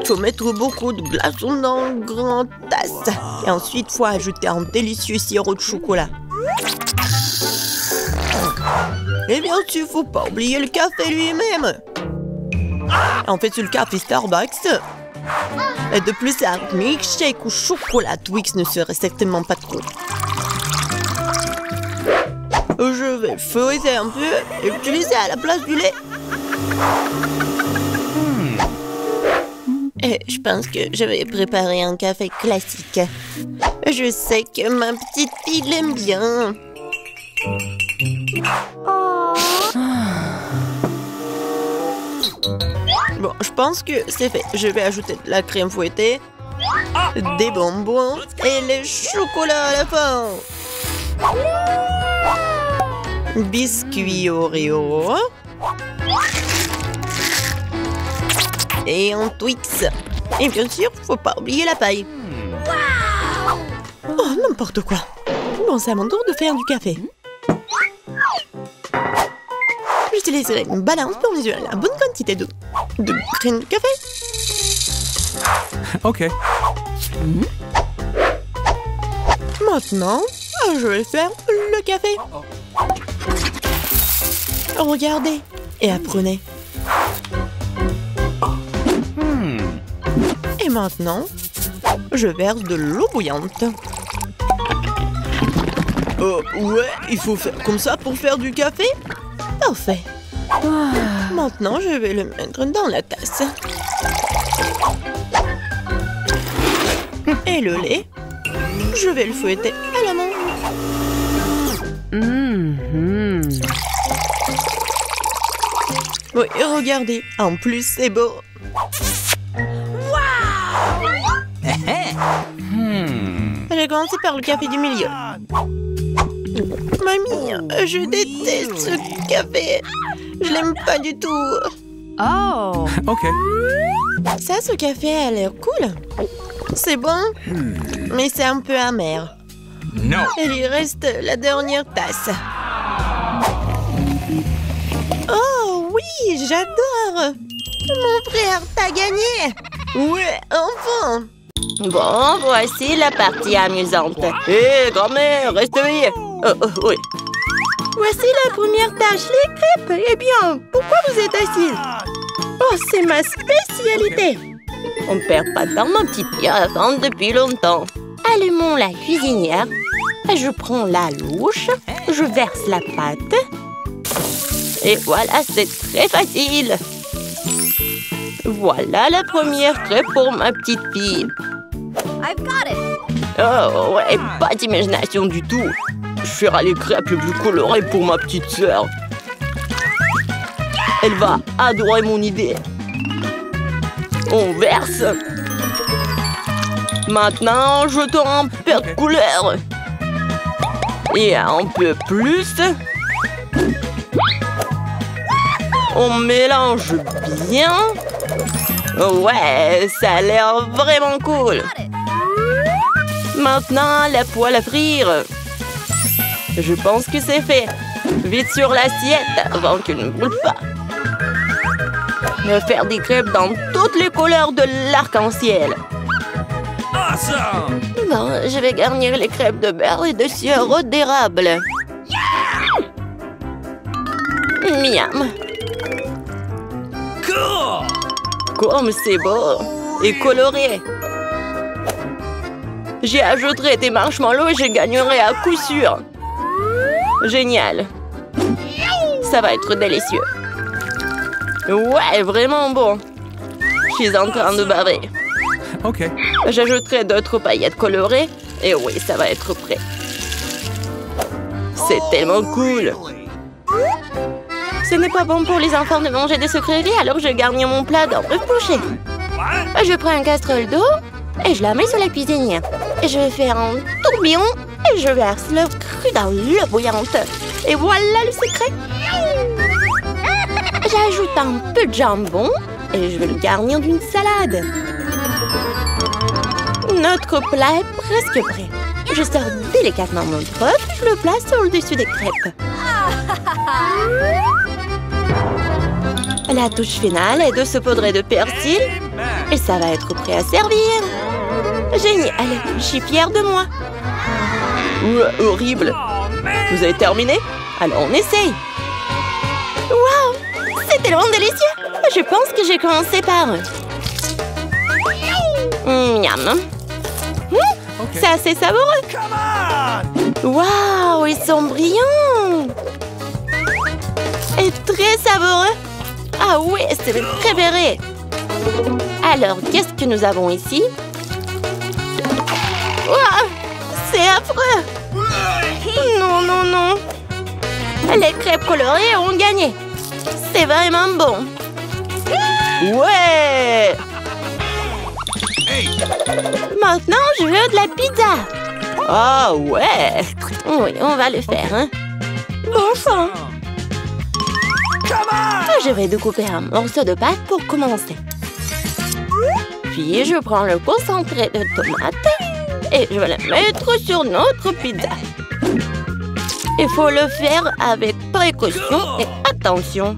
Faut mettre beaucoup de glaçons dans une grande tasse. Et ensuite, faut ajouter un délicieux sirop de chocolat. Et bien sûr, faut pas oublier le café lui-même. En fait, c'est le café Starbucks. Et de plus, un milkshake au chocolat Twix ne serait certainement pas trop. Je vais feuilleter un peu et l'utiliser à la place du lait. Et je pense que je vais préparer un café classique. Je sais que ma petite fille l'aime bien. Bon, je pense que c'est fait. Je vais ajouter de la crème fouettée, des bonbons et les chocolats à la fin. Biscuits Oreo. Et un Twix. Et bien sûr, faut pas oublier la paille. Oh, n'importe quoi. Bon, c'est à mon tour de faire du café. J'utiliserai une balance pour mesurer la bonne quantité de graines de café. Ok. Maintenant, je vais faire le café. Regardez et apprenez. Et maintenant, je verse de l'eau bouillante. Ouais, il faut faire comme ça pour faire du café? Parfait. Maintenant, je vais le mettre dans la tasse. Et le lait, je vais le fouetter à la main. Oui, regardez, en plus, c'est beau. J'ai commencé par le café du milieu. Mamie, je déteste ce café. Je l'aime pas du tout. Oh! Ok. Ça, ce café a l'air cool. C'est bon, mais c'est un peu amer. No. Et il reste la dernière tasse. Oh oui, j'adore. Mon frère, t'as gagné. Ouais, enfin. Bon, voici la partie amusante. Hé, grand-mère, reste éveillée. Oui. Voici la première tâche, les crêpes. Eh bien, pourquoi vous êtes assise? Oh, c'est ma spécialité. On ne perd pas de temps, ma petite fille, à attendre depuis longtemps. Allumons la cuisinière. Je prends la louche. Je verse la pâte. Et voilà, c'est très facile. Voilà la première crêpe pour ma petite fille. Oh, ouais, pas d'imagination du tout. Je ferai les crêpes les plus colorées pour ma petite sœur. Elle va adorer mon idée. On verse. Maintenant, jetons un peu de couleur. Et un peu plus. On mélange bien. Ouais, ça a l'air vraiment cool. Maintenant, la poêle à frire. Je pense que c'est fait. Vite sur l'assiette avant qu'elle ne brûle pas. Je vais faire des crêpes dans toutes les couleurs de l'arc-en-ciel. Awesome. Bon, je vais garnir les crêpes de beurre et de sirop d'érable. Miam. Cool. Comme c'est beau et coloré. J'y ajouterai des marshmallows et je gagnerai à coup sûr. Génial. Ça va être délicieux. Ouais, vraiment bon. Je suis en train de baver. Ok. J'ajouterai d'autres paillettes colorées. Et oui, ça va être prêt. C'est tellement cool. Ce n'est pas bon pour les enfants de manger des sucreries, alors je garnis mon plat dans le boucher. Je prends une casserole d'eau et je la mets sur la cuisinière. Et je vais faire un tourbillon et je verse l'œuf cru dans l'eau bouillante. Et voilà le secret. J'ajoute un peu de jambon et je vais le garnir d'une salade. Notre plat est presque prêt. Je sors délicatement mon œuf et je le place sur le dessus des crêpes. La touche finale est de saupoudrer de persil et ça va être prêt à servir. Génial, je suis fière de moi. Horrible. Vous avez terminé? Alors on essaye. c'est tellement délicieux. Je pense que j'ai commencé par eux. Miam. C'est assez savoureux. Waouh, ils sont brillants. Et très savoureux. Ah oui, c'est mes préférés. Alors, qu'est-ce que nous avons ici? Wow, c'est affreux. Non, non, non. Les crêpes colorées ont gagné. C'est vraiment bon. Ouais. Maintenant, je veux de la pizza. Ah ouais. Oui, on va le faire, hein. Bon sang. Je vais découper un morceau de pâte pour commencer. Puis, je prends le concentré de tomate et je vais le mettre sur notre pizza. Il faut le faire avec précaution et attention.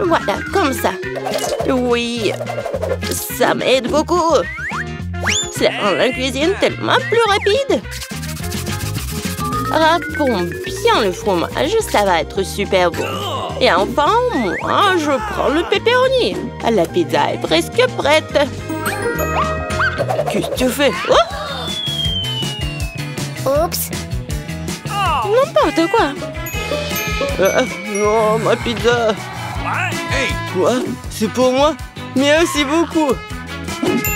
Voilà, comme ça. Oui, ça m'aide beaucoup. Ça rend la cuisine tellement plus rapide. Râpons bien le fromage, ça va être super bon. Et enfin, moi, je prends le pepperoni. La pizza est presque prête. Qu'est-ce que tu fais? Oups. N'importe quoi. Non, ma pizza. Quoi? C'est pour moi? Merci beaucoup.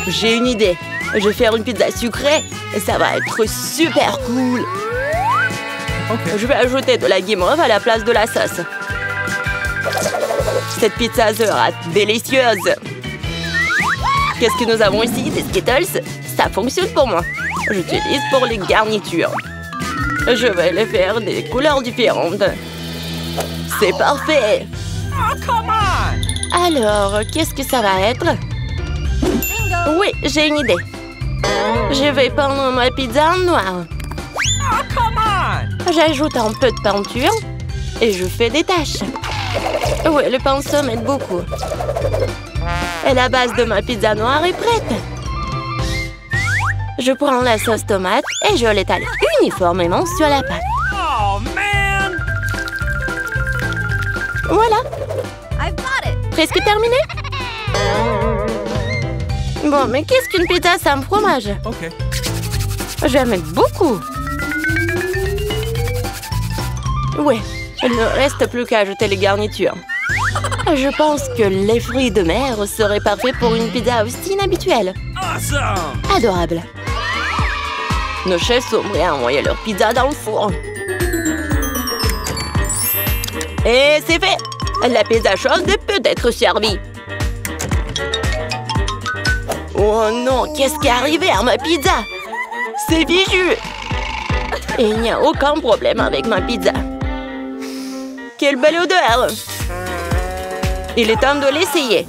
J'ai une idée. Je vais faire une pizza sucrée et ça va être super cool. Je vais ajouter de la guimauve à la place de la sauce. Cette pizza sera délicieuse. Qu'est-ce que nous avons ici? Des Skittles? Ça fonctionne pour moi. J'utilise pour les garnitures. Je vais les faire des couleurs différentes. C'est parfait. Alors, qu'est-ce que ça va être? Oui, j'ai une idée. Je vais peindre ma pizza en noir. J'ajoute un peu de peinture et je fais des taches. Oui, le pinceau m'aide beaucoup. Et la base de ma pizza noire est prête. Je prends la sauce tomate et je l'étale uniformément sur la pâte. Voilà. Presque terminé. Bon, mais qu'est-ce qu'une pizza sans fromage? Je vais en mettre beaucoup. Ouais, il ne reste plus qu'à ajouter les garnitures. Je pense que les fruits de mer seraient parfaits pour une pizza aussi inhabituelle. Adorable. Nos chefs sont prêts à envoyer leur pizza dans le four. Et c'est fait. La pizza chaude peut être servie. Oh non, qu'est-ce qui est arrivé à ma pizza? C'est fichu. Et il n'y a aucun problème avec ma pizza. Quelle belle odeur! Il est temps de l'essayer.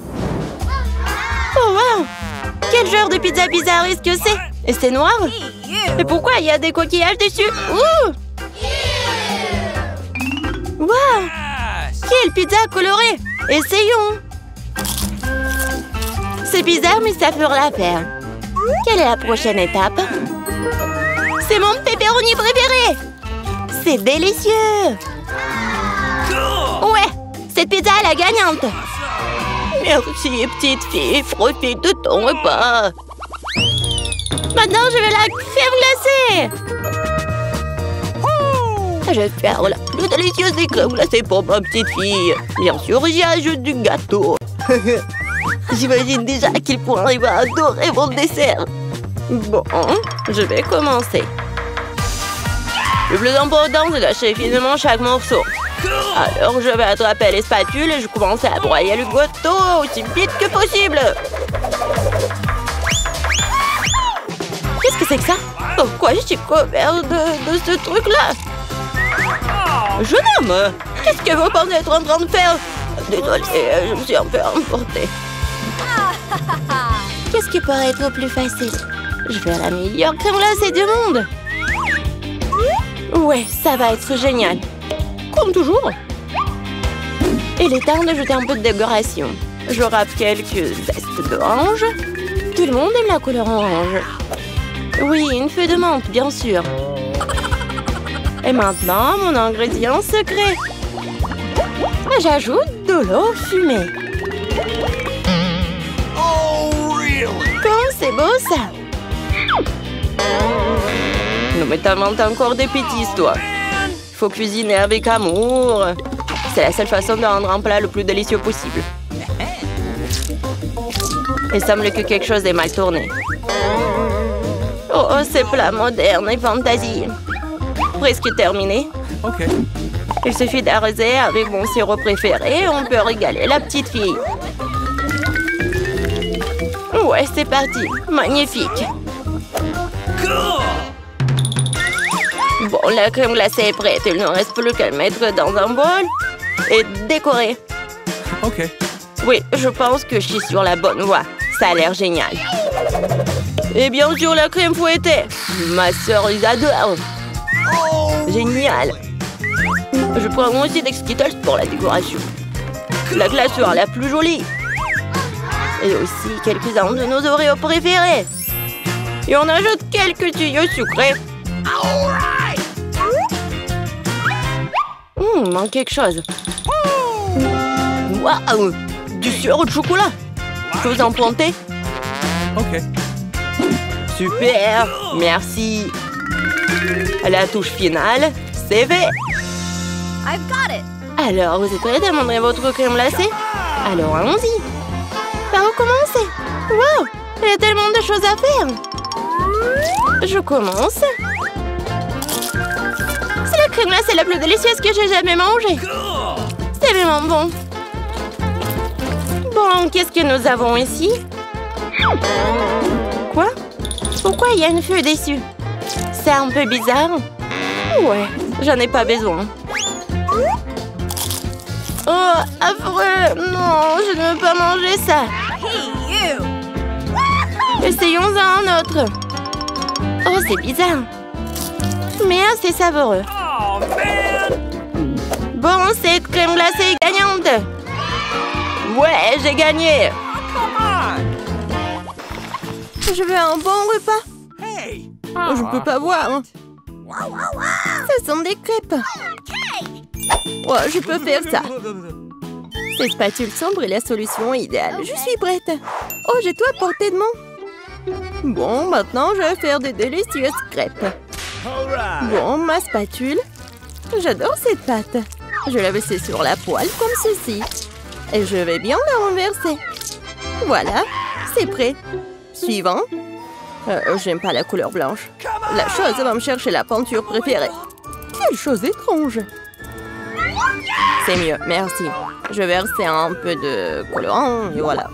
Oh wow! Quel genre de pizza bizarre est-ce que c'est? Et c'est noir? Et pourquoi il y a des coquillages dessus? Ouh! Wow! Quelle pizza colorée! Essayons! C'est bizarre, mais ça fera l'affaire. Quelle est la prochaine étape? C'est mon pepperoni préféré! C'est délicieux! Ouais! Cette pizza est la gagnante! Merci, petite fille. Profite de ton repas. Maintenant, je vais la faire glacer! Je vais faire la plus délicieuse des crèmes glacées pour ma petite fille. Bien sûr, j'y ajoute du gâteau. J'imagine déjà qu'il pourrait adorer mon dessert. Bon, je vais commencer. Le plus important, c'est d'acheter finement chaque morceau. Alors, je vais attraper les spatules et je commence à broyer le gâteau aussi vite que possible. Qu'est-ce que c'est que ça? Pourquoi je suis couvert de ce truc-là? Jeune homme, qu'est-ce que vous pensez être en train de faire? Désolée, je me suis un peu emportée. Qu'est-ce qui pourrait être plus facile? Je vais la meilleure crème glacée du monde. Ouais, ça va être génial. Comme toujours. Il est temps d'ajouter un peu de décoration. Je râpe quelques zestes d'orange. Tout le monde aime la couleur orange. Oui, une feuille de menthe, bien sûr. Et maintenant, mon ingrédient secret. J'ajoute de l'eau fumée. Oh, really? Comme c'est beau ça! Non mais t'inventes encore des bêtises, toi. Faut cuisiner avec amour. C'est la seule façon de rendre un plat le plus délicieux possible. Il semble que quelque chose est mal tourné. Oh, ces plats modernes et fantasy. Presque terminé. OK. Il suffit d'arroser avec mon sirop préféré et on peut régaler la petite fille. Ouais, c'est parti. Magnifique. Bon, la crème glacée est prête. Il ne reste plus qu'à le mettre dans un bol et décorer. OK. Oui, je pense que je suis sur la bonne voie. Ça a l'air génial. Et bien sûr, la crème fouettée. Ma sœur les adore. Génial. Je prends aussi des Skittles pour la décoration. La glaceur la plus jolie. Et aussi quelques-uns de nos Oreos préférés. Et on ajoute quelques tuyaux sucrés. Il manque quelque chose. Waouh! Du sirop de chocolat. Chose implantée. OK. Super! Merci. La touche finale, c'est fait. I've got it. Alors, vous êtes prêts à demander votre crème glacée? Alors, allons-y. Par où commencer? Wow! Il y a tellement de choses à faire. Je commence. C'est la crème glacée la plus délicieuse que j'ai jamais mangée. C'est vraiment bon. Bon, qu'est-ce que nous avons ici? Quoi? Pourquoi il y a une feuille dessus? C'est un peu bizarre. Ouais, j'en ai pas besoin. Oh, affreux! Non, je ne veux pas manger ça. Hey, you! Essayons un autre. Oh, c'est bizarre. Mais assez savoureux. Oh, man! Bon, cette crème glacée est gagnante. Ouais, j'ai gagné. Je veux un bon repas. Hey! Je peux pas voir. Ce sont des crêpes. Ouais, je peux faire ça. Ces spatules sombres est la solution idéale. Je suis prête. Oh, j'ai tout à portée de main. Bon, maintenant, je vais faire des délicieuses crêpes. Bon, ma spatule. J'adore cette pâte. Je la laisse sur la poêle comme ceci. Et je vais bien la renverser. Voilà, c'est prêt. Suivant. J'aime pas la couleur blanche. La chose va me chercher la peinture préférée. Quelle chose étrange. C'est mieux, merci. Je vais verser un peu de colorant et voilà.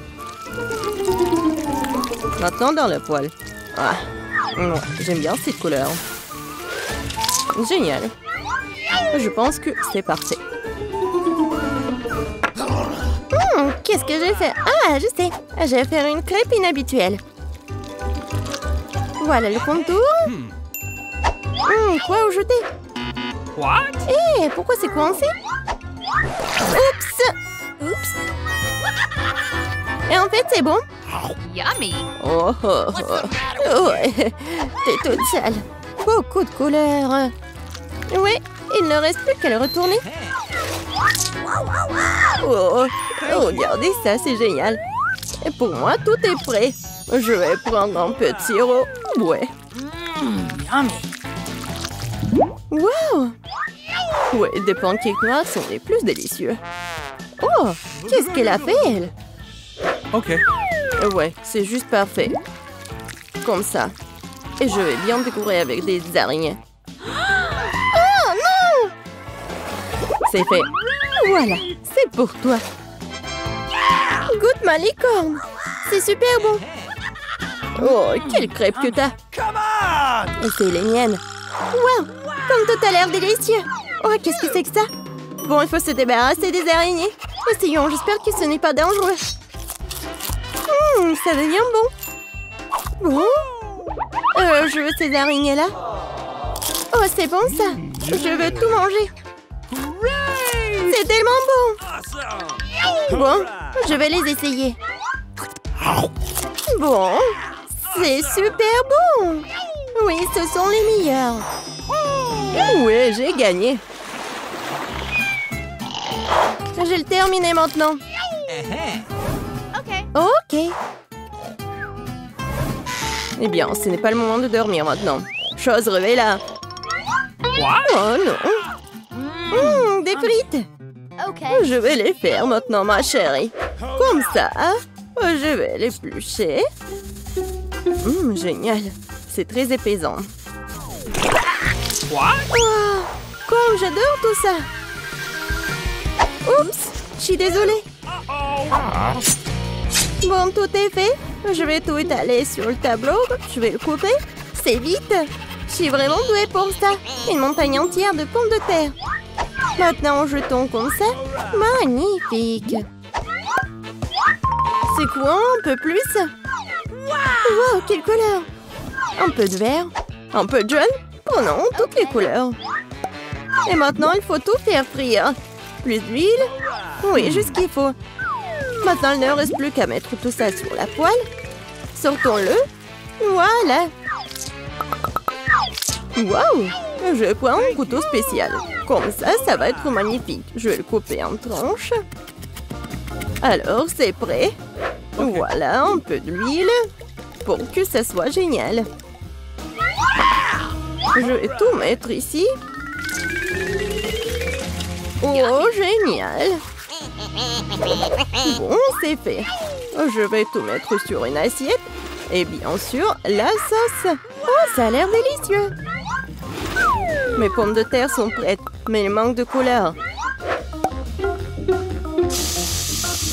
Maintenant dans le poêle. Ah, ouais, j'aime bien cette couleur. Génial. Je pense que c'est parfait. Qu'est-ce que j'ai fait? Ah, je sais. Je vais faire une crêpe inhabituelle. Voilà le contour. Quoi au jeter? What? Hé, pourquoi c'est coincé? Oups. Et en fait, c'est bon. Yummy. Oh, oh, oh. Ouais, t'es toute sale. Beaucoup de couleurs. Oui, il ne reste plus qu'à le retourner. Oh, regardez ça, c'est génial. Et pour moi, tout est prêt. Je vais prendre un peu de sirop. Ouais. Wow! Ouais, des pancakes noirs sont les plus délicieux. Oh, qu'est-ce qu'elle a fait, elle? OK. Ouais, c'est juste parfait. Comme ça. Et je vais bien décorer avec des araignées. Oh non! C'est fait. Voilà, c'est pour toi. Goûte ma licorne. C'est super bon. Oh, quelle crêpe que t'as. Et c'est les miennes. Wow, comme tout a l'air délicieux. Oh, qu'est-ce que c'est que ça? Bon, il faut se débarrasser des araignées. Essayons, j'espère que ce n'est pas dangereux. Ça devient bon. Bon. Je veux ces araignées-là. Oh, c'est bon ça. Je veux tout manger. C'est tellement bon. Bon, je vais les essayer. Bon, c'est super bon. Oui, ce sont les meilleurs. Oui, j'ai gagné. J'ai le terminé maintenant. Ok. Eh bien, ce n'est pas le moment de dormir maintenant. Chose, réveille-la. Oh non. Des frites. Je vais les faire maintenant, ma chérie. Comme ça, je vais l'éplucher. Génial. C'est très épaisant. Oh, comme j'adore tout ça. Oups, je suis désolée. Bon, tout est fait. Je vais tout étaler sur le tableau. Je vais le couper. C'est vite. Je suis vraiment douée pour ça. Une montagne entière de pommes de terre. Maintenant, jetons comme ça. Magnifique. C'est quoi un peu plus? Wow, quelle couleur! Un peu de vert, un peu de jaune. Oh non, toutes les couleurs. Et maintenant, il faut tout faire frire. Plus d'huile. Oui, juste ce qu'il faut. Maintenant, il ne reste plus qu'à mettre tout ça sur la poêle. Sortons-le. Voilà. Waouh! Je prends un couteau spécial. Comme ça va être magnifique. Je vais le couper en tranches. Alors, c'est prêt. Voilà, un peu d'huile pour que ça soit génial. Je vais tout mettre ici. Oh, génial! Bon, c'est fait. Je vais tout mettre sur une assiette. Et bien sûr, la sauce. Oh, ça a l'air délicieux. Mes pommes de terre sont prêtes, mais il manque de couleur.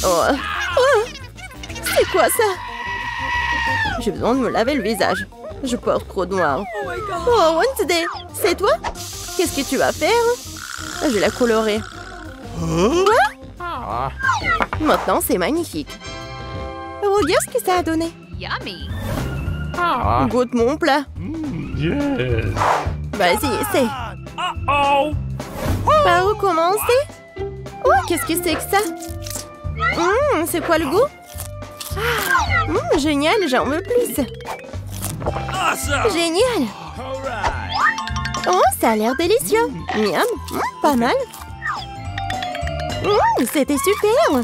Oh. C'est quoi ça? J'ai besoin de me laver le visage. Je porte trop de noir. Oh, Wednesday, c'est toi? Qu'est-ce que tu vas faire? Je vais la colorer. Quoi? Maintenant, c'est magnifique. Regarde ce que ça a donné. Yummy. Goûte mon plat. Vas-y, essaie. Par où commencer? Oh, qu'est-ce que c'est que ça? C'est quoi le goût? Génial, j'en veux plus. Génial. Oh, ça a l'air délicieux. Miam, pas mal. C'était super.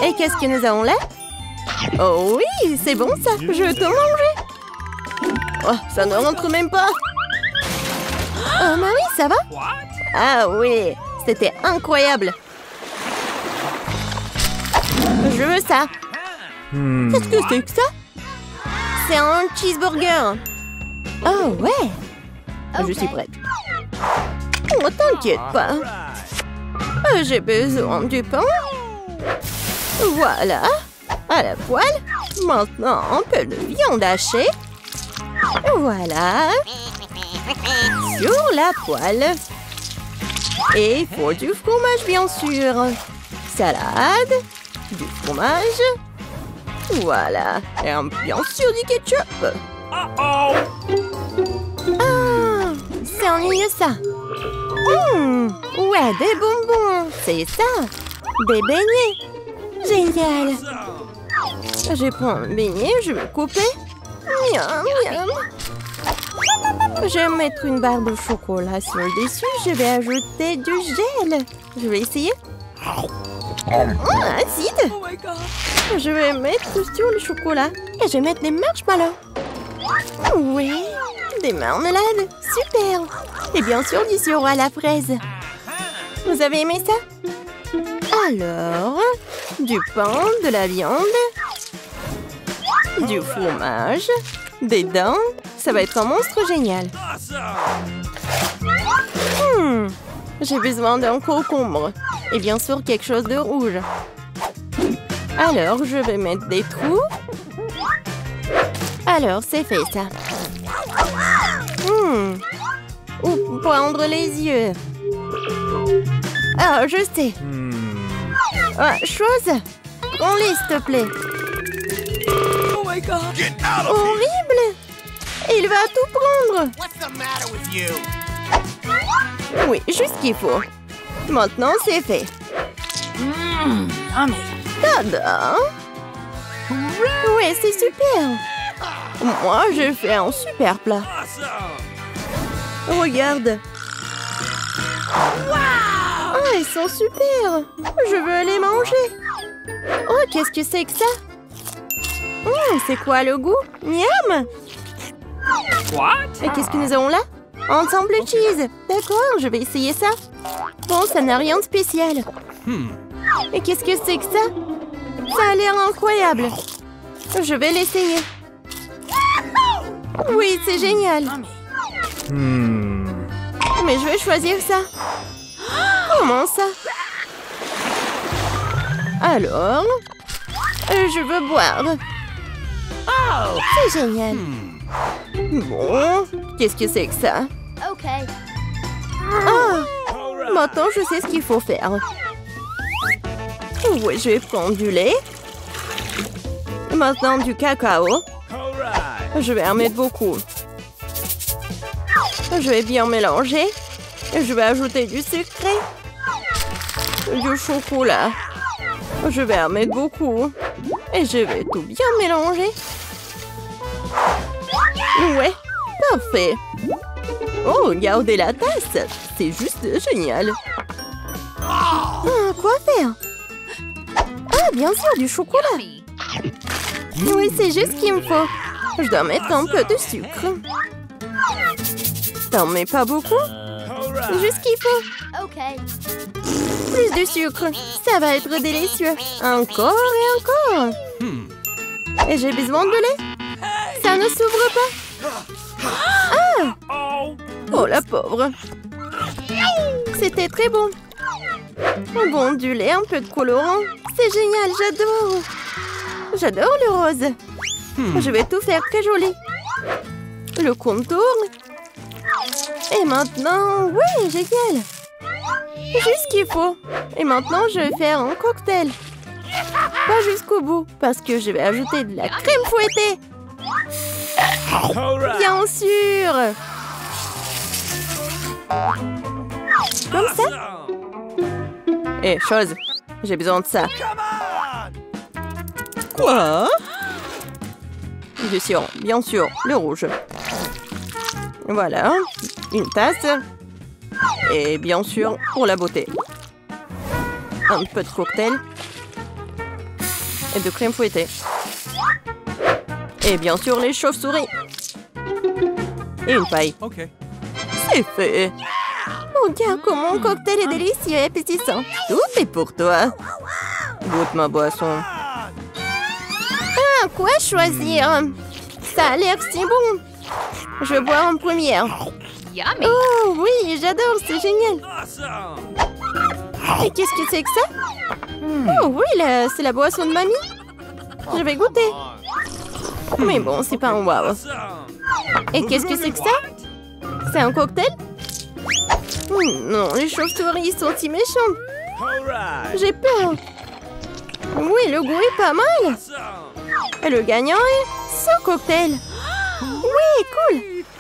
Et qu'est-ce que nous avons là? Oh oui, c'est bon ça. Je veux tout manger. Oh, ça ne rentre même pas. Oh, Marie, ça va? Ah oui, c'était incroyable. Je veux ça. Qu'est-ce que c'est que ça? C'est un cheeseburger. Oh ouais. Je suis prête. Oh, t'inquiète pas. J'ai besoin du pain. Voilà. À la poêle. Maintenant, un peu de viande hachée. Voilà. Sur la poêle. Et il faut du fromage, bien sûr. Salade. Du fromage. Voilà. Et bien sûr du ketchup. Ah, c'est ennuyeux ça. Ouais, des bonbons. C'est ça. Des beignets. Génial. Je prends un beignet, je vais couper. Miam, miam. Je vais mettre une barre de chocolat sur le dessus. Je vais ajouter du gel. Je vais essayer. Acide. Je vais mettre sur le chocolat. Et je vais mettre des marshmallows. Oui, des marmelades. Super. Et bien sûr, du sirop à la fraise. Vous avez aimé ça? Alors, du pain, de la viande, du fromage, des dents. Ça va être un monstre génial. J'ai besoin d'un concombre. Et bien sûr, quelque chose de rouge. Alors, je vais mettre des trous. Alors, c'est fait ça. Où prendre les yeux? Ah, je sais. Chose. Prends-les, s'il te plaît. Oh my God. Horrible. Il va tout prendre. Oui, juste ce qu'il faut. Maintenant, c'est fait. Tada. Ouais, c'est super. Moi, j'ai fait un super plat. Regarde. ils sont super. Je veux les manger. Oh, qu'est-ce que c'est que ça? C'est quoi le goût? Miam! Et qu'est-ce que nous avons là? Ensemble cheese. D'accord, je vais essayer ça. Bon, ça n'a rien de spécial. Et qu'est-ce que c'est que ça? Ça a l'air incroyable. Je vais l'essayer. Oui, c'est génial. Mais je vais choisir ça. Comment ça? Alors, je veux boire. C'est génial. Bon, qu'est-ce que c'est que ça? Ah, maintenant je sais ce qu'il faut faire. Oui, je vais prendre du lait. Et maintenant du cacao. Je vais en mettre beaucoup. Je vais bien mélanger. Et je vais ajouter du sucré. Du chocolat. Je vais en mettre beaucoup. Et je vais tout bien mélanger. Ouais, parfait. Oh, regardez la tasse. C'est juste génial. Quoi faire? Ah, bien sûr, du chocolat. Oui, c'est juste ce qu'il me faut. Je dois mettre un peu de sucre. T'en mets pas beaucoup? Juste ce qu'il faut. Plus de sucre. Ça va être délicieux. Encore et encore. Et j'ai besoin de lait. Ça ne s'ouvre pas. Ah! Oh, la pauvre. C'était très bon. Bon, du lait, un peu de colorant. C'est génial, j'adore. J'adore le rose. Je vais tout faire très joli. Le contour. Et maintenant, oui, génial. Juste ce qu'il faut. Et maintenant, je vais faire un cocktail. Pas jusqu'au bout, parce que je vais ajouter de la crème fouettée. Bien sûr. Comme ça. Eh, chose, j'ai besoin de ça. Quoi? Bien sûr, le rouge. Voilà, une tasse. Et bien sûr, pour la beauté. Un peu de cocktail. Et de crème fouettée. Et bien sûr, les chauves-souris. Et une paille. C'est fait. Regarde comment mon cocktail est délicieux et appétissant. Tout est pour toi. Goûte ma boisson. Ah, quoi choisir? Ça a l'air si bon. Je vais boire en première. Oh oui, j'adore, c'est génial. Et qu'est-ce que c'est que ça? Oh oui, c'est la boisson de mamie. Je vais goûter. Mais bon, c'est pas un wow. Et qu'est-ce que c'est que ça? C'est un cocktail? Non, les chauves-souris sont si méchantes. J'ai peur. Oui, le goût est pas mal. Et le gagnant est ce cocktail. Oui, cool.